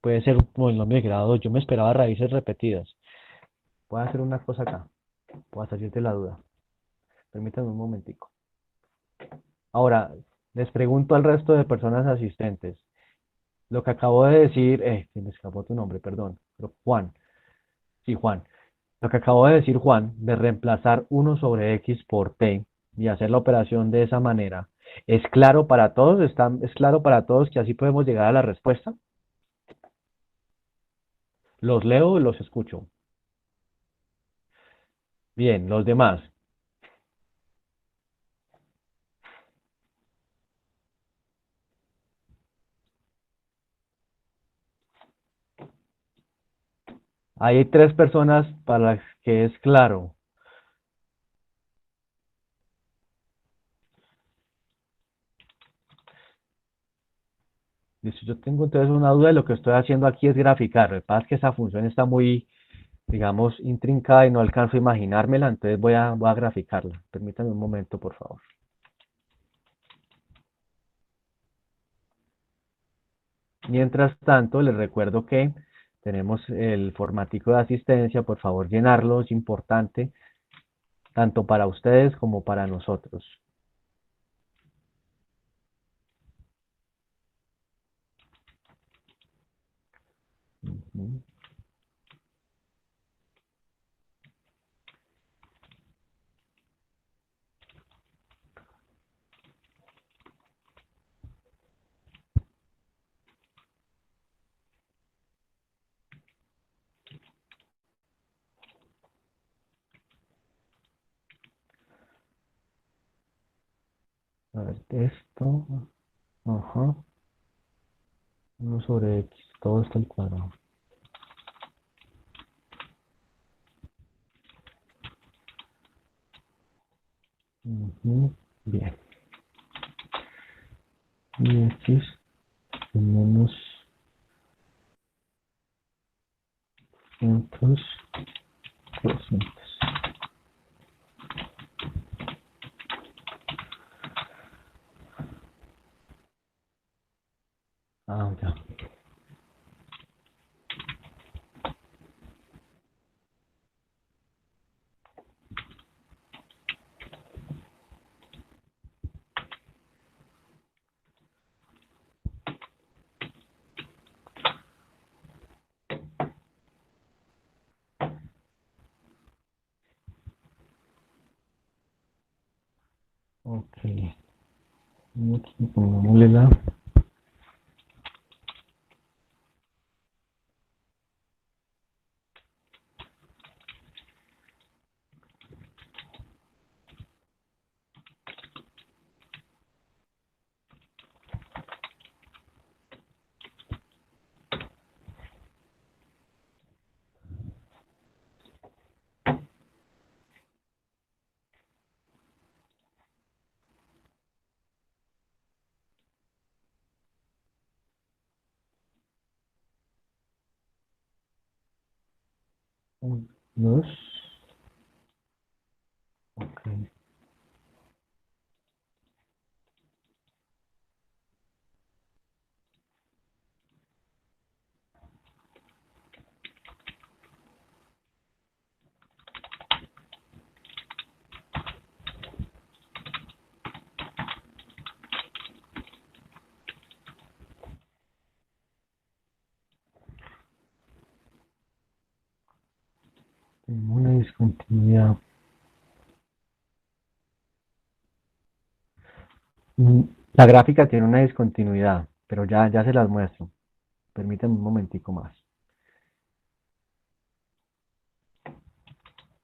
[SPEAKER 1] puede ser un polinomio de grado 2. Yo me esperaba raíces repetidas. Voy a hacer una cosa acá, voy a salir de la duda. Permítanme un momentico. Ahora, les pregunto al resto de personas asistentes. Lo que acabo de decir, se me escapó tu nombre, perdón, pero Juan. Sí, Juan. Lo que acabo de decir, Juan, de reemplazar 1 sobre x por t y hacer la operación de esa manera, ¿es claro para todos? ¿Es claro para todos que así podemos llegar a la respuesta? ¿Los leo o los escucho? Bien, los demás. Ahí hay 3 personas para las que es claro. Listo, yo tengo entonces una duda de lo que estoy haciendo aquí es graficar. Lo que pasa es que esa función está muy, digamos, intrincada y no alcanzo a imaginármela, entonces voy a graficarla. Permítame un momento, por favor. Mientras tanto, les recuerdo que tenemos el formatico de asistencia, por favor llenarlo, es importante, tanto para ustedes como para nosotros. Ujú. A ver, esto, ajá, 1/x, todo esto al cuadrado. Ujú, bien. Y x menos 200, 200. Ah, ya. Ok. Y aquí pongámosle la... un, dos. Ok. Tengo una discontinuidad. Mm, La gráfica tiene una discontinuidad, pero ya se las muestro. Permítanme un momentico más.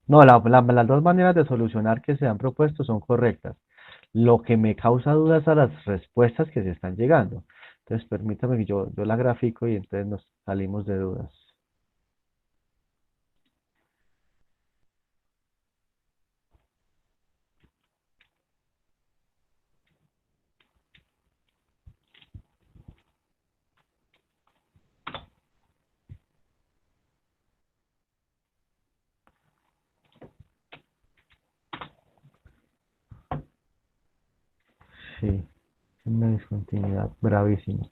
[SPEAKER 1] No, las dos maneras de solucionar que se han propuesto son correctas. Lo que me causa dudas a las respuestas que se están llegando. Entonces, permítame que yo la grafico y entonces nos salimos de dudas. Sí, una discontinuidad bravísima.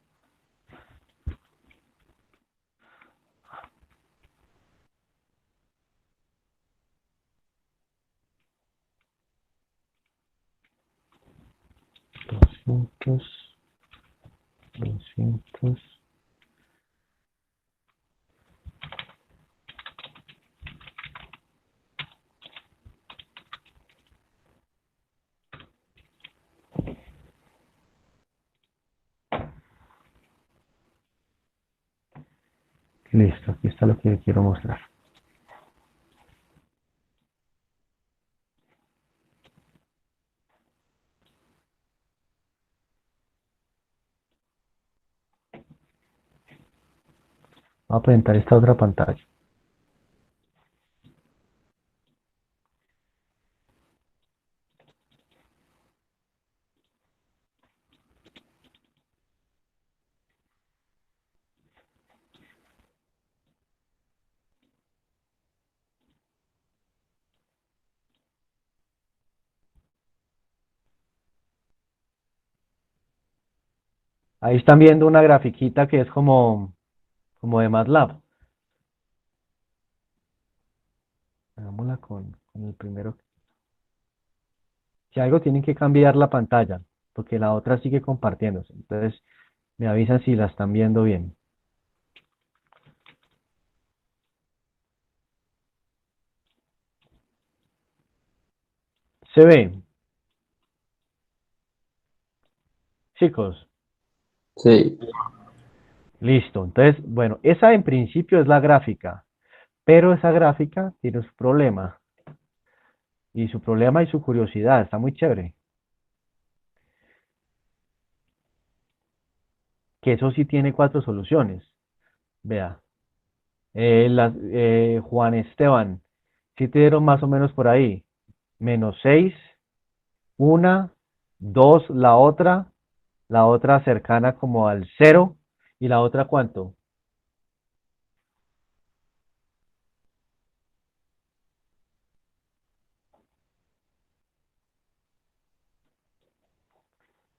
[SPEAKER 1] Doscientos, 200. Listo, aquí está lo que quiero mostrar. Voy a presentar esta otra pantalla. Ahí están viendo una grafiquita que es como de MATLAB. Hagámosla con el primero. Si algo tienen que cambiar la pantalla, porque la otra sigue compartiéndose. Entonces, me avisan si la están viendo bien. ¿Se ve? Chicos,
[SPEAKER 4] Sí,
[SPEAKER 1] listo. Entonces, bueno, esa en principio es la gráfica, pero esa gráfica tiene su problema. Y su problema y su curiosidad, está muy chévere. Que eso sí tiene 4 soluciones. Vea, Juan Esteban, sí te dieron más o menos por ahí. -6, una, 2, la otra cercana como al 0, y la otra ¿cuánto?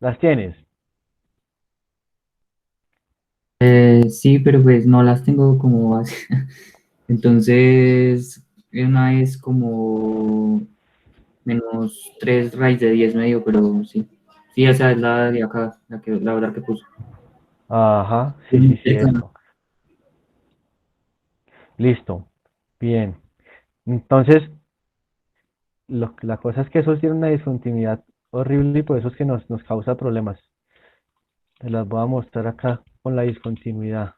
[SPEAKER 1] ¿Las tienes?
[SPEAKER 6] Sí, pero pues no las tengo como base. Entonces, una es como -3 raíz de 10 medio, pero sí. Sí, esa es la de acá, la verdad que puso.
[SPEAKER 1] Ajá, sí,
[SPEAKER 6] Muy
[SPEAKER 1] sí, sí,
[SPEAKER 6] cercana.
[SPEAKER 1] eso. Listo. Bien. Entonces, la cosa es que eso tiene una discontinuidad horrible y por eso es que nos causa problemas. Te las voy a mostrar acá con la discontinuidad.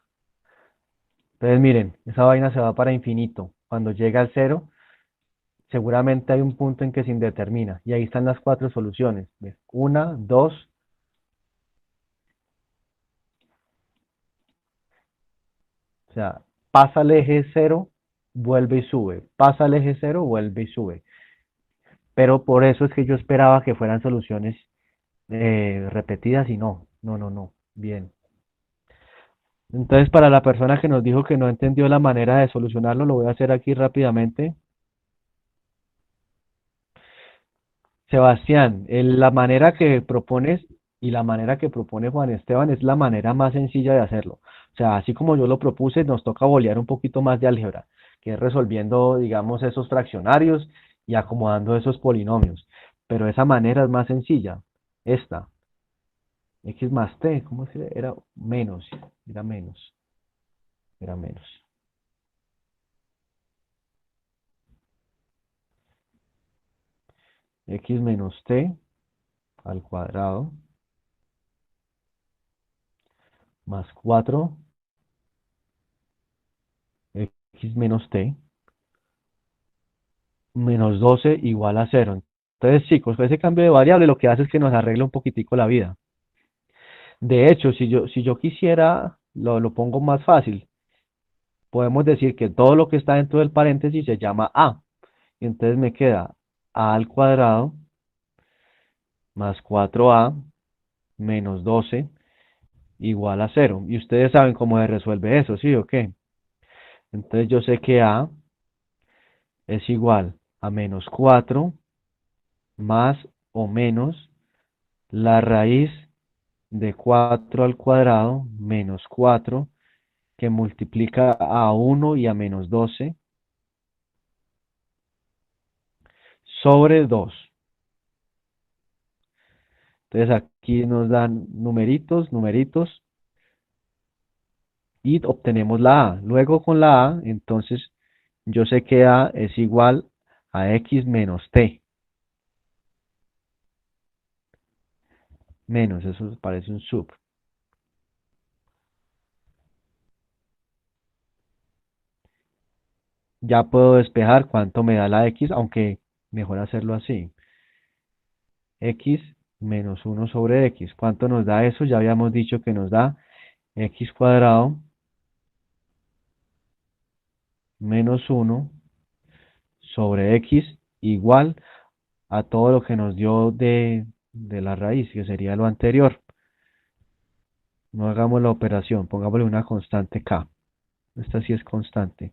[SPEAKER 1] Entonces, miren, esa vaina se va para infinito. Cuando llega al 0, seguramente hay un punto en que se indetermina. Y ahí están las 4 soluciones. ¿Ves? Una, dos. O sea, pasa al eje 0, vuelve y sube. Pasa al eje 0, vuelve y sube. Pero por eso es que yo esperaba que fueran soluciones repetidas y no. No, no, no. Bien. Entonces, para la persona que nos dijo que no entendió la manera de solucionarlo, lo voy a hacer aquí rápidamente. Sebastián, la manera que propones y la manera que propone Juan Esteban es la manera más sencilla de hacerlo. O sea, así como yo lo propuse, nos toca bolear un poquito más de álgebra, que es resolviendo, digamos, esos fraccionarios y acomodando esos polinomios. Pero esa manera es más sencilla. Esta, x más t, ¿cómo se era? Menos, era menos, era menos. X menos t al cuadrado más 4 x menos t menos 12 igual a 0. Entonces, chicos, ese cambio de variable lo que hace es que nos arregla un poquitico la vida. De hecho, si yo quisiera, lo pongo más fácil. Podemos decir que todo lo que está dentro del paréntesis se llama a. Y entonces me queda a al cuadrado más 4a menos 12 igual a 0. Y ustedes saben cómo se resuelve eso, ¿sí o qué? Entonces yo sé que a es igual a menos 4 más o menos la raíz de 4 al cuadrado menos 4 que multiplica a 1 y a menos 12 sobre 2. Entonces aquí nos dan numeritos, numeritos y obtenemos la a. Luego con la a, entonces yo sé que a es igual a x menos t. Menos, eso parece un sub. Ya puedo despejar cuánto me da la x, aunque mejor hacerlo así. X menos 1 sobre x. ¿Cuánto nos da eso? Ya habíamos dicho que nos da x cuadrado menos 1 sobre x igual a todo lo que nos dio de la raíz, que sería lo anterior. No hagamos la operación, pongámosle una constante k. Esta sí es constante.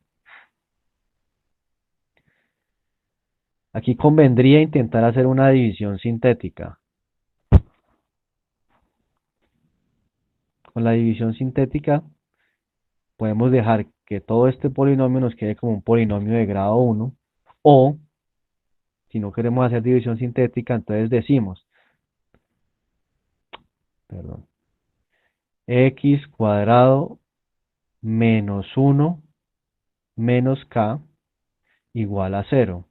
[SPEAKER 1] Aquí convendría intentar hacer una división sintética. con la división sintética podemos dejar que todo este polinomio nos quede como un polinomio de grado 1, o si no queremos hacer división sintética, entonces decimos, perdón, x cuadrado menos 1 menos k igual a 0.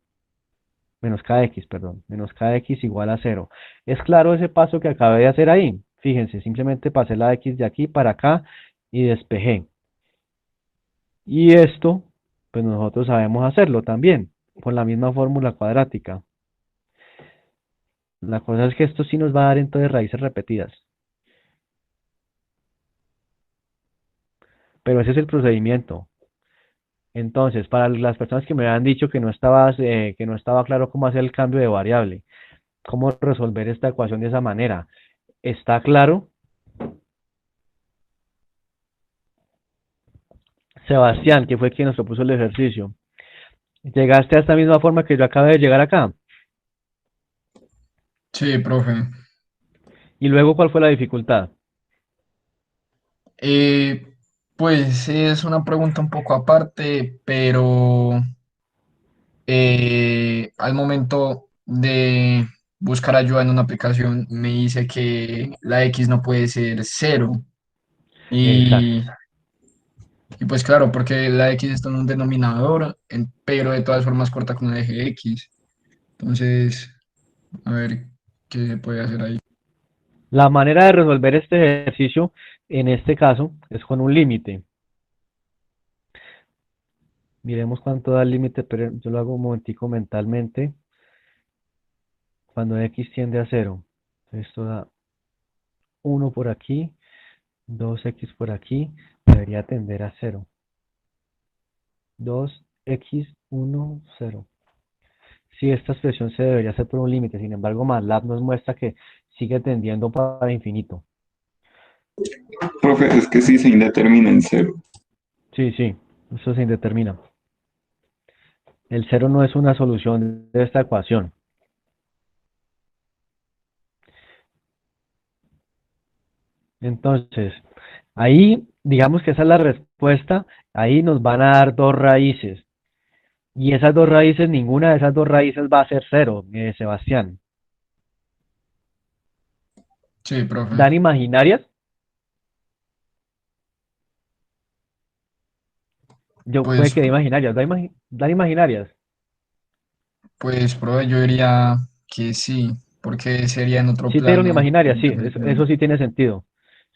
[SPEAKER 1] Menos kx, perdón, menos kx igual a 0. ¿Es claro ese paso que acabé de hacer ahí? Fíjense, simplemente pasé la x de aquí para acá y despejé. Y esto, pues nosotros sabemos hacerlo también, con la misma fórmula cuadrática. La cosa es que esto sí nos va a dar entonces raíces repetidas. Pero ese es el procedimiento. Entonces, para las personas que me han dicho que no estaba claro cómo hacer el cambio de variable, cómo resolver esta ecuación de esa manera, ¿está claro? Sebastián, que fue quien nos propuso el ejercicio. ¿Llegaste a esta misma forma que yo acabé de llegar acá?
[SPEAKER 9] Sí, profe.
[SPEAKER 1] ¿Y luego cuál fue la dificultad?
[SPEAKER 9] Eh, pues es una pregunta un poco aparte, pero al momento de buscar ayuda en una aplicación me dice que la X no puede ser cero.
[SPEAKER 1] Exacto.
[SPEAKER 9] Y, y pues claro, porque la X está en un denominador, pero de todas formas corta con el eje X. Entonces, a ver qué se puede hacer ahí.
[SPEAKER 1] La manera de resolver este ejercicio, en este caso, es con un límite. Miremos cuánto da el límite, pero yo lo hago un momentico mentalmente. Cuando x tiende a 0, esto da 1 por aquí, 2x por aquí, debería tender a 0. 2x, 1, 0. Sí, esta expresión se debería hacer por un límite, sin embargo, MATLAB nos muestra que sigue tendiendo para infinito.
[SPEAKER 10] Profe, es que sí se indetermina en cero.
[SPEAKER 1] Sí, sí, eso se indetermina. El 0 no es una solución de esta ecuación. Entonces, ahí, digamos que esa es la respuesta, ahí nos van a dar dos raíces. Y esas dos raíces, ninguna de esas dos raíces va a ser 0, Sebastián.
[SPEAKER 9] Sí, profe.
[SPEAKER 1] ¿Dan imaginarias? Puede
[SPEAKER 9] Pues,
[SPEAKER 1] que dé imaginarias. ¿Dan imaginarias?
[SPEAKER 9] pues, profe, yo diría que sí, porque sería en otro
[SPEAKER 1] Sí te dieron
[SPEAKER 9] plano.
[SPEAKER 1] imaginarias, sí, eso sí tiene sentido.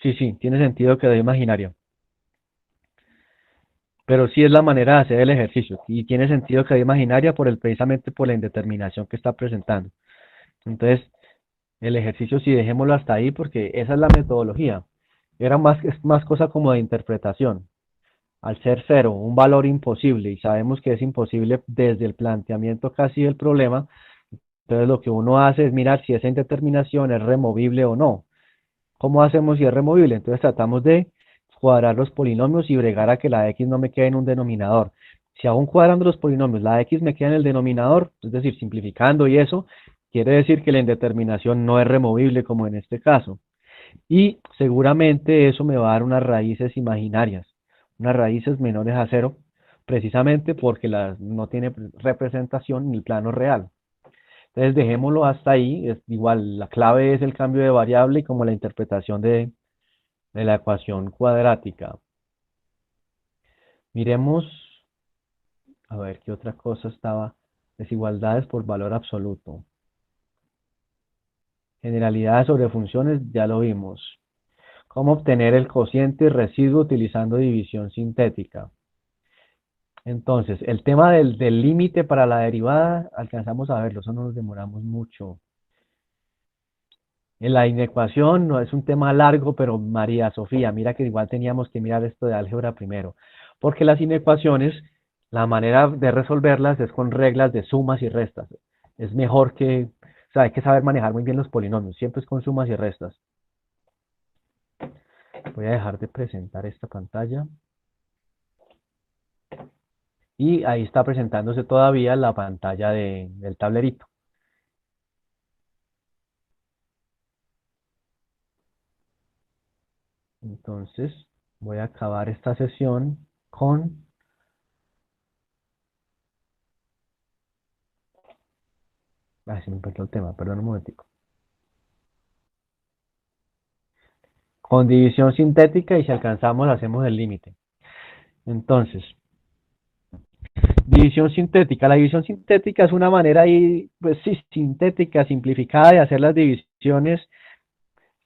[SPEAKER 1] Sí, sí, tiene sentido que dé imaginaria. Pero sí es la manera de hacer el ejercicio. Y tiene sentido que dé imaginaria precisamente por la indeterminación que está presentando. Entonces, el ejercicio sí dejémoslo hasta ahí porque esa es la metodología. Es más cosa como de interpretación. Al ser 0, un valor imposible, y sabemos que es imposible desde el planteamiento casi del problema, entonces lo que uno hace es mirar si esa indeterminación es removible o no. ¿Cómo hacemos si es removible? Entonces tratamos de cuadrar los polinomios y bregar a que la x no me quede en un denominador. Si aún cuadrando los polinomios la x me queda en el denominador, es decir, simplificando y eso, quiere decir que la indeterminación no es removible como en este caso. Y seguramente eso me va a dar unas raíces imaginarias, unas raíces menores a 0, precisamente porque no tiene representación en el plano real. Entonces dejémoslo hasta ahí, es igual, la clave es el cambio de variable y como la interpretación de la ecuación cuadrática. Miremos, a ver qué otra cosa estaba, desigualdades por valor absoluto. Generalidades sobre funciones, ya lo vimos. ¿Cómo obtener el cociente residuo utilizando división sintética? Entonces, el tema del límite para la derivada, alcanzamos a verlo, eso no nos demoramos mucho. En la inecuación no es un tema largo, pero María Sofía, mira que igual teníamos que mirar esto de álgebra primero, porque las inecuaciones, la manera de resolverlas es con reglas de sumas y restas. Es mejor o sea, hay que saber manejar muy bien los polinomios, siempre es con sumas y restas. Voy a dejar de presentar esta pantalla. Y ahí está presentándose todavía la pantalla del tablerito. Entonces, voy a acabar esta sesión con... Ay, se me perdió el tema, perdón un momentico. Con división sintética y si alcanzamos hacemos el límite. Entonces, división sintética. La división sintética es una manera ahí, pues sí, sintética, simplificada de hacer las divisiones.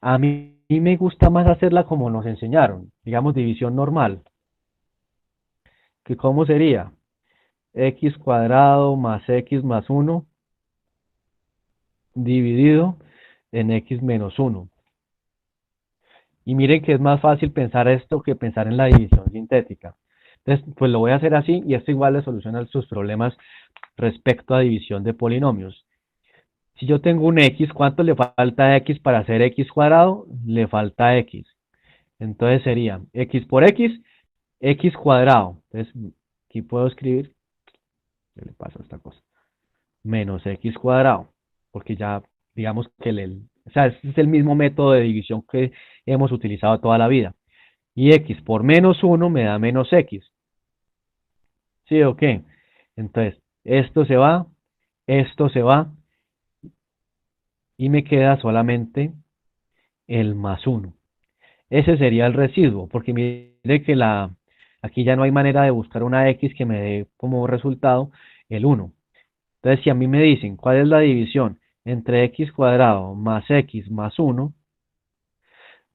[SPEAKER 1] A mí me gusta más hacerla como nos enseñaron, digamos división normal. ¿Que cómo sería? X cuadrado más X más 1 dividido en X menos 1. Y miren que es más fácil pensar esto que pensar en la división sintética. Entonces, pues lo voy a hacer así y esto igual le soluciona sus problemas respecto a división de polinomios. Si yo tengo un x, ¿cuánto le falta a x para hacer x cuadrado? Le falta x. Entonces sería x por x, x cuadrado. Entonces, aquí puedo escribir, ¿qué le pasa a esta cosa? Menos x cuadrado, porque ya digamos que o sea, este es el mismo método de división que hemos utilizado toda la vida. Y x por menos 1 me da menos x. ¿Sí o qué? Entonces, esto se va y me queda solamente el más 1. Ese sería el residuo, porque mire que aquí ya no hay manera de buscar una x que me dé como resultado el 1. Entonces, si a mí me dicen cuál es la división entre x cuadrado más x más 1,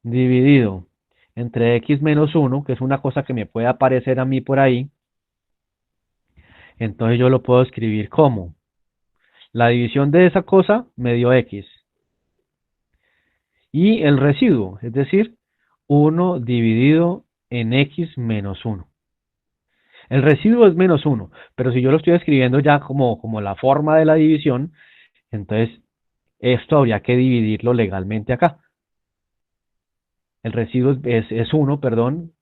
[SPEAKER 1] dividido entre x menos 1, que es una cosa que me puede aparecer a mí por ahí, entonces yo lo puedo escribir como la división de esa cosa me dio x. Y el residuo, es decir, 1 dividido en x menos 1. El residuo es menos 1, pero si yo lo estoy escribiendo ya como la forma de la división, entonces esto habría que dividirlo legalmente acá. El residuo es 1, perdón,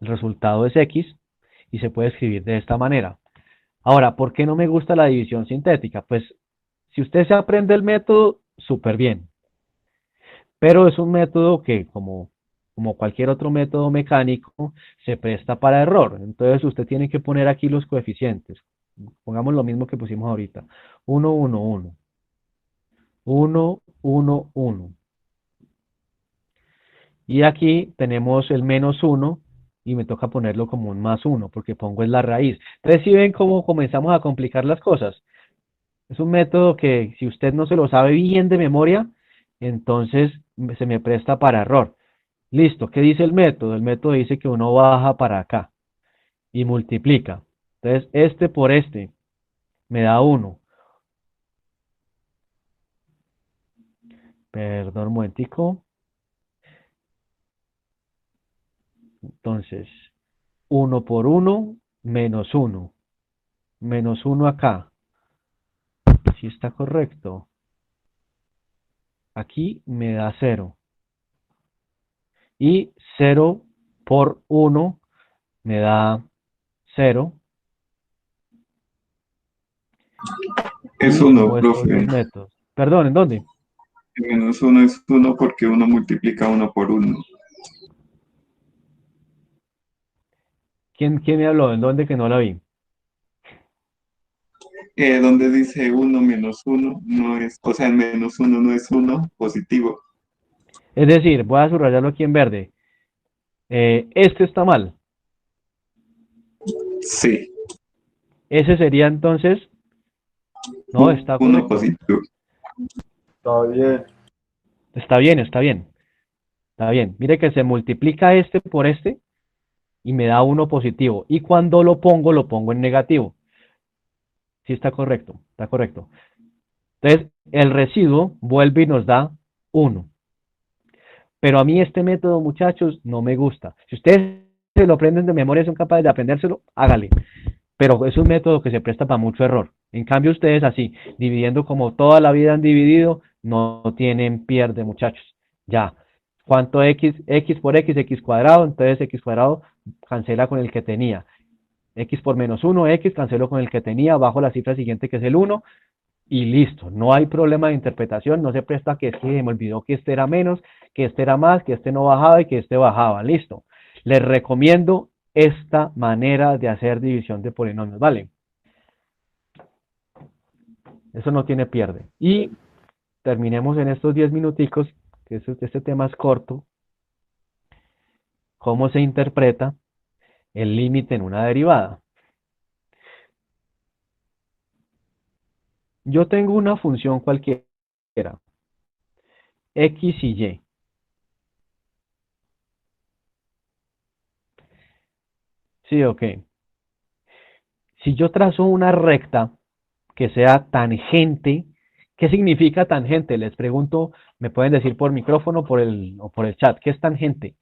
[SPEAKER 1] el resultado es x, y se puede escribir de esta manera. Ahora, ¿por qué no me gusta la división sintética? Pues, si usted se aprende el método, súper bien. Pero es un método que, como cualquier otro método mecánico, se presta para error. Entonces, usted tiene que poner aquí los coeficientes. Pongamos lo mismo que pusimos ahorita. 1, 1, 1. 1, 1, 1. Y aquí tenemos el menos 1 y me toca ponerlo como un más 1 porque pongo es la raíz. Entonces, ¿sí ven cómo comenzamos a complicar las cosas? Es un método que si usted no se lo sabe bien de memoria, entonces se me presta para error. Listo, ¿qué dice el método? El método dice que uno baja para acá y multiplica. Entonces, este por este me da 1. Perdón un momentico. Entonces, 1 por 1 menos 1. Menos 1 acá. Si está correcto. Aquí me da 0. Y 0 por 1 me da 0.
[SPEAKER 10] Es
[SPEAKER 1] Y
[SPEAKER 10] uno,
[SPEAKER 1] tengo estos
[SPEAKER 10] profe.
[SPEAKER 1] dos métodos. Perdón, ¿en dónde?
[SPEAKER 10] El menos uno es uno porque uno multiplica uno por uno.
[SPEAKER 1] ¿Quién me habló? ¿En dónde que no la vi?
[SPEAKER 10] Donde dice uno menos uno no es, o sea, el menos uno no es uno positivo.
[SPEAKER 1] Es decir, voy a subrayarlo aquí en verde. Este está mal.
[SPEAKER 10] Sí.
[SPEAKER 1] Ese sería entonces... No, está
[SPEAKER 10] Uno
[SPEAKER 1] correcto.
[SPEAKER 10] positivo.
[SPEAKER 8] Está bien.
[SPEAKER 1] Está bien, está bien. Está bien. Mire que se multiplica este por este y me da 1 positivo. Y cuando lo pongo en negativo. Sí, está correcto. Está correcto. Entonces, el residuo vuelve y nos da 1. Pero a mí este método, muchachos, no me gusta. Si ustedes se lo aprenden de memoria, son capaces de aprendérselo, hágale. Pero es un método que se presta para mucho error. En cambio, ustedes así, dividiendo como toda la vida han dividido, no tienen pierde, muchachos. Ya. ¿Cuánto x? X por x, x cuadrado. Entonces, x cuadrado cancela con el que tenía. X por menos 1, x, cancelo con el que tenía. Bajo la cifra siguiente, que es el 1. y listo. No hay problema de interpretación, no se presta a que es que me olvidó que este era menos, que este era más, que este no bajaba y que este bajaba. Listo. Les recomiendo esta manera de hacer división de polinomios, ¿vale? Eso no tiene pierde. Y terminemos en estos 10 minuticos, que este tema es corto, cómo se interpreta el límite en una derivada. Yo tengo una función cualquiera, x y y. Sí, ok. Si yo trazo una recta que sea tangente, ¿qué significa tangente? Les pregunto, me pueden decir por micrófono o por el chat, ¿qué es tangente?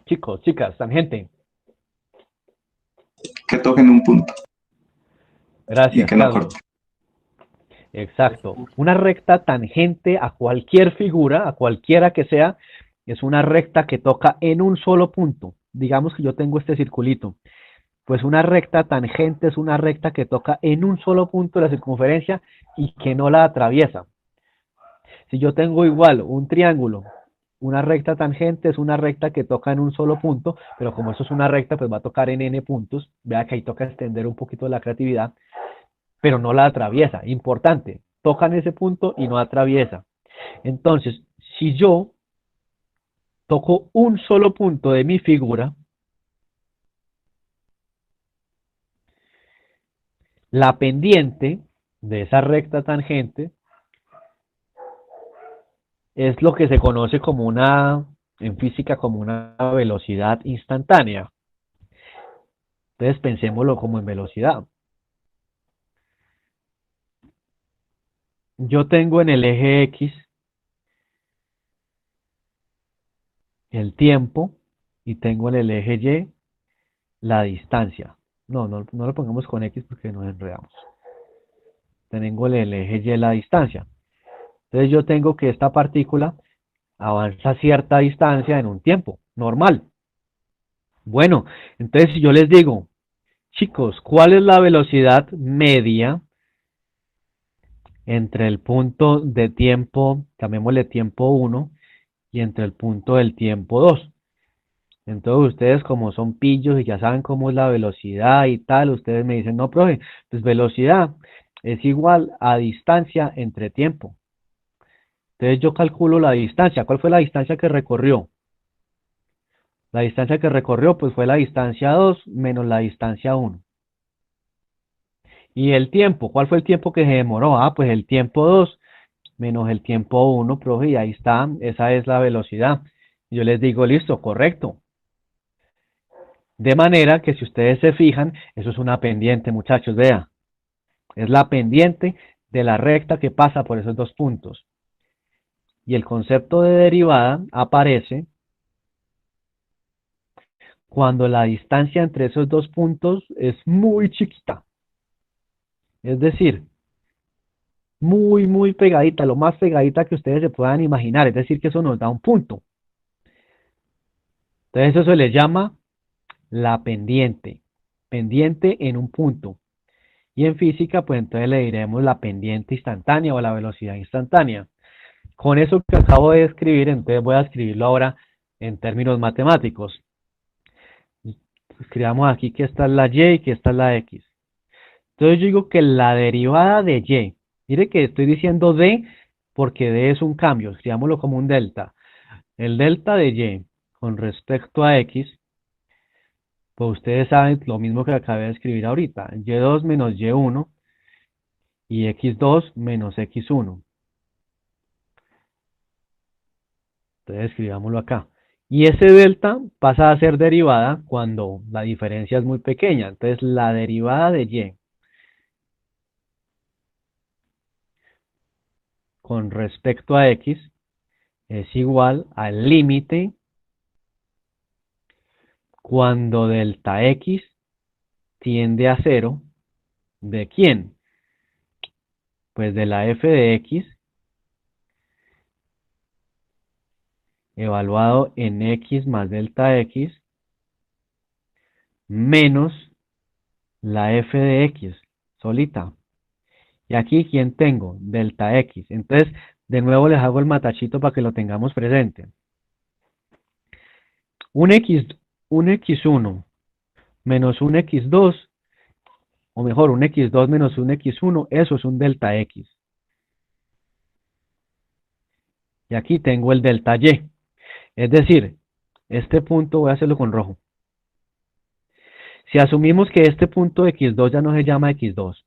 [SPEAKER 1] Chicos, chicas, tangente.
[SPEAKER 10] Que toquen un punto y
[SPEAKER 1] Gracias,
[SPEAKER 10] que no
[SPEAKER 1] Carlos.
[SPEAKER 10] corten.
[SPEAKER 1] Exacto. Una recta tangente a cualquier figura, a cualquiera que sea, es una recta que toca en un solo punto. Digamos que yo tengo este circulito. Pues una recta tangente es una recta que toca en un solo punto de la circunferencia y que no la atraviesa. Si yo tengo igual un triángulo, una recta tangente es una recta que toca en un solo punto, pero como eso es una recta, pues va a tocar en n puntos. Vea que ahí toca extender un poquito la creatividad, pero no la atraviesa. Importante, toca en ese punto y no atraviesa. Entonces, si yo toco un solo punto de mi figura, la pendiente de esa recta tangente es lo que se conoce como en física, como una velocidad instantánea. Entonces pensémoslo como en velocidad. Yo tengo en el eje X el tiempo y tengo en el eje Y la distancia. No lo pongamos con X porque nos enredamos. Tengo en el eje Y la distancia. Entonces yo tengo que esta partícula avanza cierta distancia en un tiempo normal. Bueno, entonces si yo les digo, chicos, ¿cuál es la velocidad media entre el punto de tiempo, llamémosle tiempo 1, y entre el punto del tiempo 2? Entonces ustedes como son pillos y ya saben cómo es la velocidad y tal, ustedes me dicen, no, profe, pues velocidad es igual a distancia entre tiempo. Entonces yo calculo la distancia. ¿Cuál fue la distancia que recorrió? La distancia que recorrió pues fue la distancia 2 menos la distancia 1. ¿Y el tiempo? ¿Cuál fue el tiempo que se demoró? Ah, pues el tiempo 2 menos el tiempo 1, profe, y ahí está, esa es la velocidad. Yo les digo, listo, correcto. De manera que si ustedes se fijan, eso es una pendiente, muchachos, vea. Es la pendiente de la recta que pasa por esos dos puntos. Y el concepto de derivada aparece cuando la distancia entre esos dos puntos es muy chiquita. Es decir, muy pegadita, lo más pegadita que ustedes se puedan imaginar. Es decir, que eso nos da un punto. Entonces eso se le llama la pendiente. Pendiente en un punto. Y en física, pues entonces le diremos la pendiente instantánea o la velocidad instantánea. Con eso que acabo de escribir, entonces voy a escribirlo ahora en términos matemáticos. Escribamos aquí que esta es la y y que esta es la x. Entonces yo digo que la derivada de y, mire que estoy diciendo d porque d es un cambio, escribámoslo como un delta. El delta de y con respecto a x, pues ustedes saben lo mismo que acabé de escribir ahorita, y2 menos y1 y x2 menos x1. Entonces escribámoslo acá. Y ese delta pasa a ser derivada cuando la diferencia es muy pequeña. Entonces la derivada de y con respecto a x es igual al límite cuando delta x tiende a 0. ¿De quién? Pues de la f de x evaluado en x más delta x menos la f de x solita. Y aquí, ¿quién tengo? Delta x. Entonces, de nuevo les hago el matachito para que lo tengamos presente. Un x1 menos un x2, o mejor, un x2 menos un x1, eso es un delta x. Y aquí tengo el delta y. Es decir, este punto voy a hacerlo con rojo. Si asumimos que este punto x2 ya no se llama x2,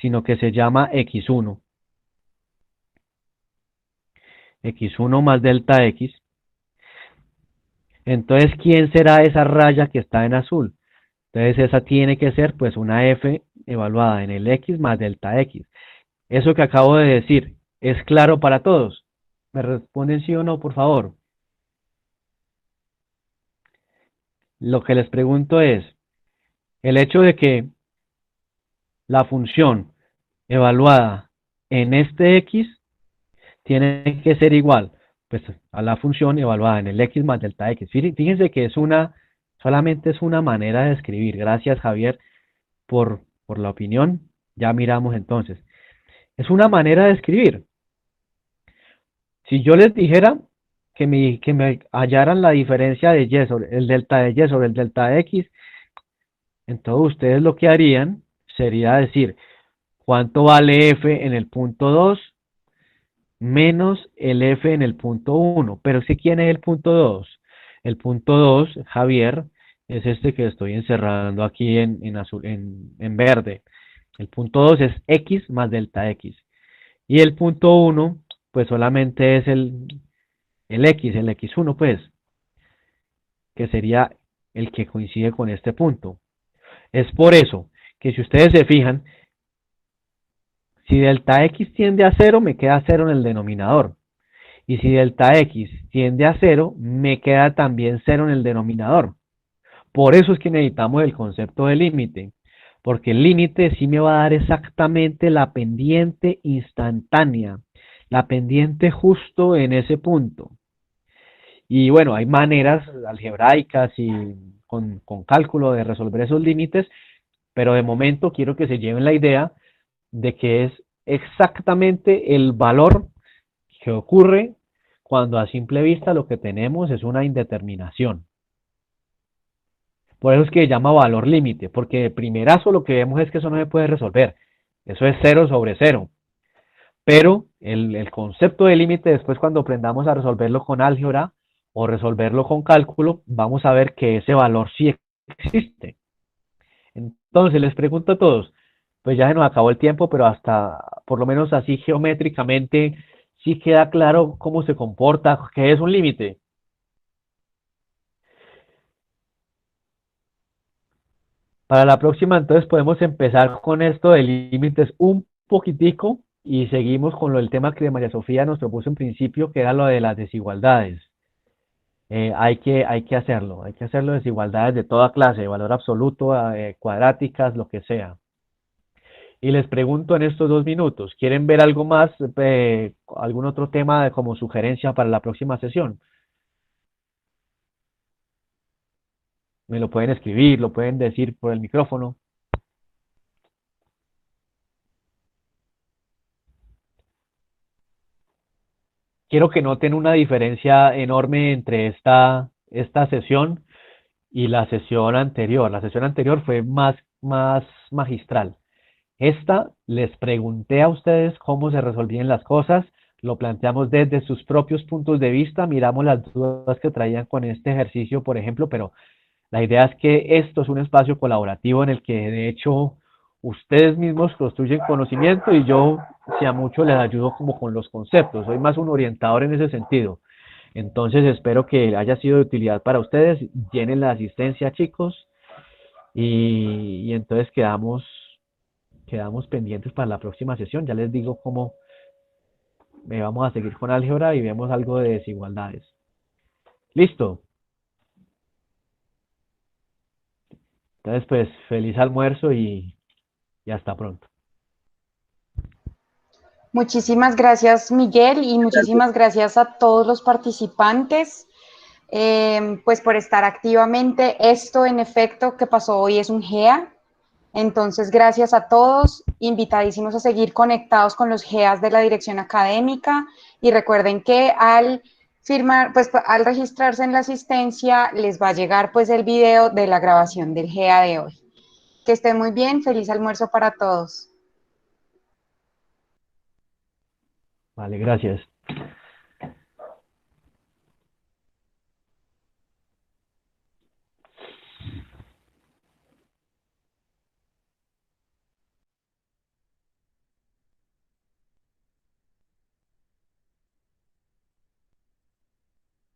[SPEAKER 1] sino que se llama x1. x1 más delta x. Entonces, ¿quién será esa raya que está en azul? Entonces, esa tiene que ser pues una f evaluada en el x más delta x. Eso que acabo de decir, ¿es claro para todos? ¿Me responden sí o no, por favor? Lo que les pregunto es, el hecho de que la función evaluada en este x tiene que ser igual pues a la función evaluada en el x más delta x. Fíjense que solamente es una manera de escribir. Gracias, Javier, por la opinión. Ya miramos entonces. Es una manera de escribir. Si yo les dijera que me hallaran la diferencia de y sobre el delta de y sobre el delta de x, entonces ustedes lo que harían sería decir cuánto vale f en el punto 2 menos el f en el punto 1. Pero si ¿quién es el punto 2? El punto 2, Javier, es este que estoy encerrando aquí en azul, en verde. El punto 2 es x más delta x. Y el punto 1, pues solamente es el x, el x1, pues, que sería el que coincide con este punto. Es por eso que si ustedes se fijan, si delta x tiende a 0, me queda 0 en el denominador. Y si delta x tiende a 0, me queda también 0 en el denominador. Por eso es que necesitamos el concepto de límite, porque el límite sí me va a dar exactamente la pendiente instantánea, la pendiente justo en ese punto. Y bueno, hay maneras algebraicas y con cálculo de resolver esos límites, pero de momento quiero que se lleven la idea de que es exactamente el valor que ocurre cuando a simple vista lo que tenemos es una indeterminación. Por eso es que se llama valor límite, porque de primerazo lo que vemos es que eso no se puede resolver. Eso es 0 sobre 0. Pero el concepto de límite, después cuando aprendamos a resolverlo con álgebra o resolverlo con cálculo, vamos a ver que ese valor sí existe. Entonces les pregunto a todos, pues ya se nos acabó el tiempo, pero hasta por lo menos así geométricamente sí queda claro cómo se comporta, qué es un límite. Para la próxima entonces podemos empezar con esto de límites un poquitico y seguimos con el tema que María Sofía nos propuso en principio, que era lo de las desigualdades. Hay que hacerlo, desigualdades de toda clase, de valor absoluto, cuadráticas, lo que sea. Y les pregunto en estos 2 minutos, ¿quieren ver algo más, algún otro tema como sugerencia para la próxima sesión? Me lo pueden escribir, lo pueden decir por el micrófono. Quiero que noten una diferencia enorme entre esta sesión y la sesión anterior. La sesión anterior fue más magistral. Esta les pregunté a ustedes cómo se resolvían las cosas, lo planteamos desde sus propios puntos de vista, miramos las dudas que traían con este ejercicio, por ejemplo, pero la idea es que esto es un espacio colaborativo en el que de hecho ustedes mismos construyen conocimiento y yo, si a mucho, les ayudo como con los conceptos. Soy más un orientador en ese sentido. Entonces espero que haya sido de utilidad para ustedes. Llenen la asistencia, chicos. Y entonces quedamos pendientes para la próxima sesión. Ya les digo cómo vamos a seguir con álgebra y vemos algo de desigualdades. ¿Listo? Entonces, pues, feliz almuerzo y hasta pronto.
[SPEAKER 11] Muchísimas gracias, Miguel, y muchísimas gracias a todos los participantes. pues por estar activamente. Esto en efecto que pasó hoy es un GEA, entonces gracias a todos, invitadísimos a seguir conectados con los GEAs de la dirección académica y recuerden que al firmar, pues al registrarse en la asistencia les va a llegar pues el video de la grabación del GEA de hoy. Que estén muy bien, feliz almuerzo para todos.
[SPEAKER 1] Vale, gracias.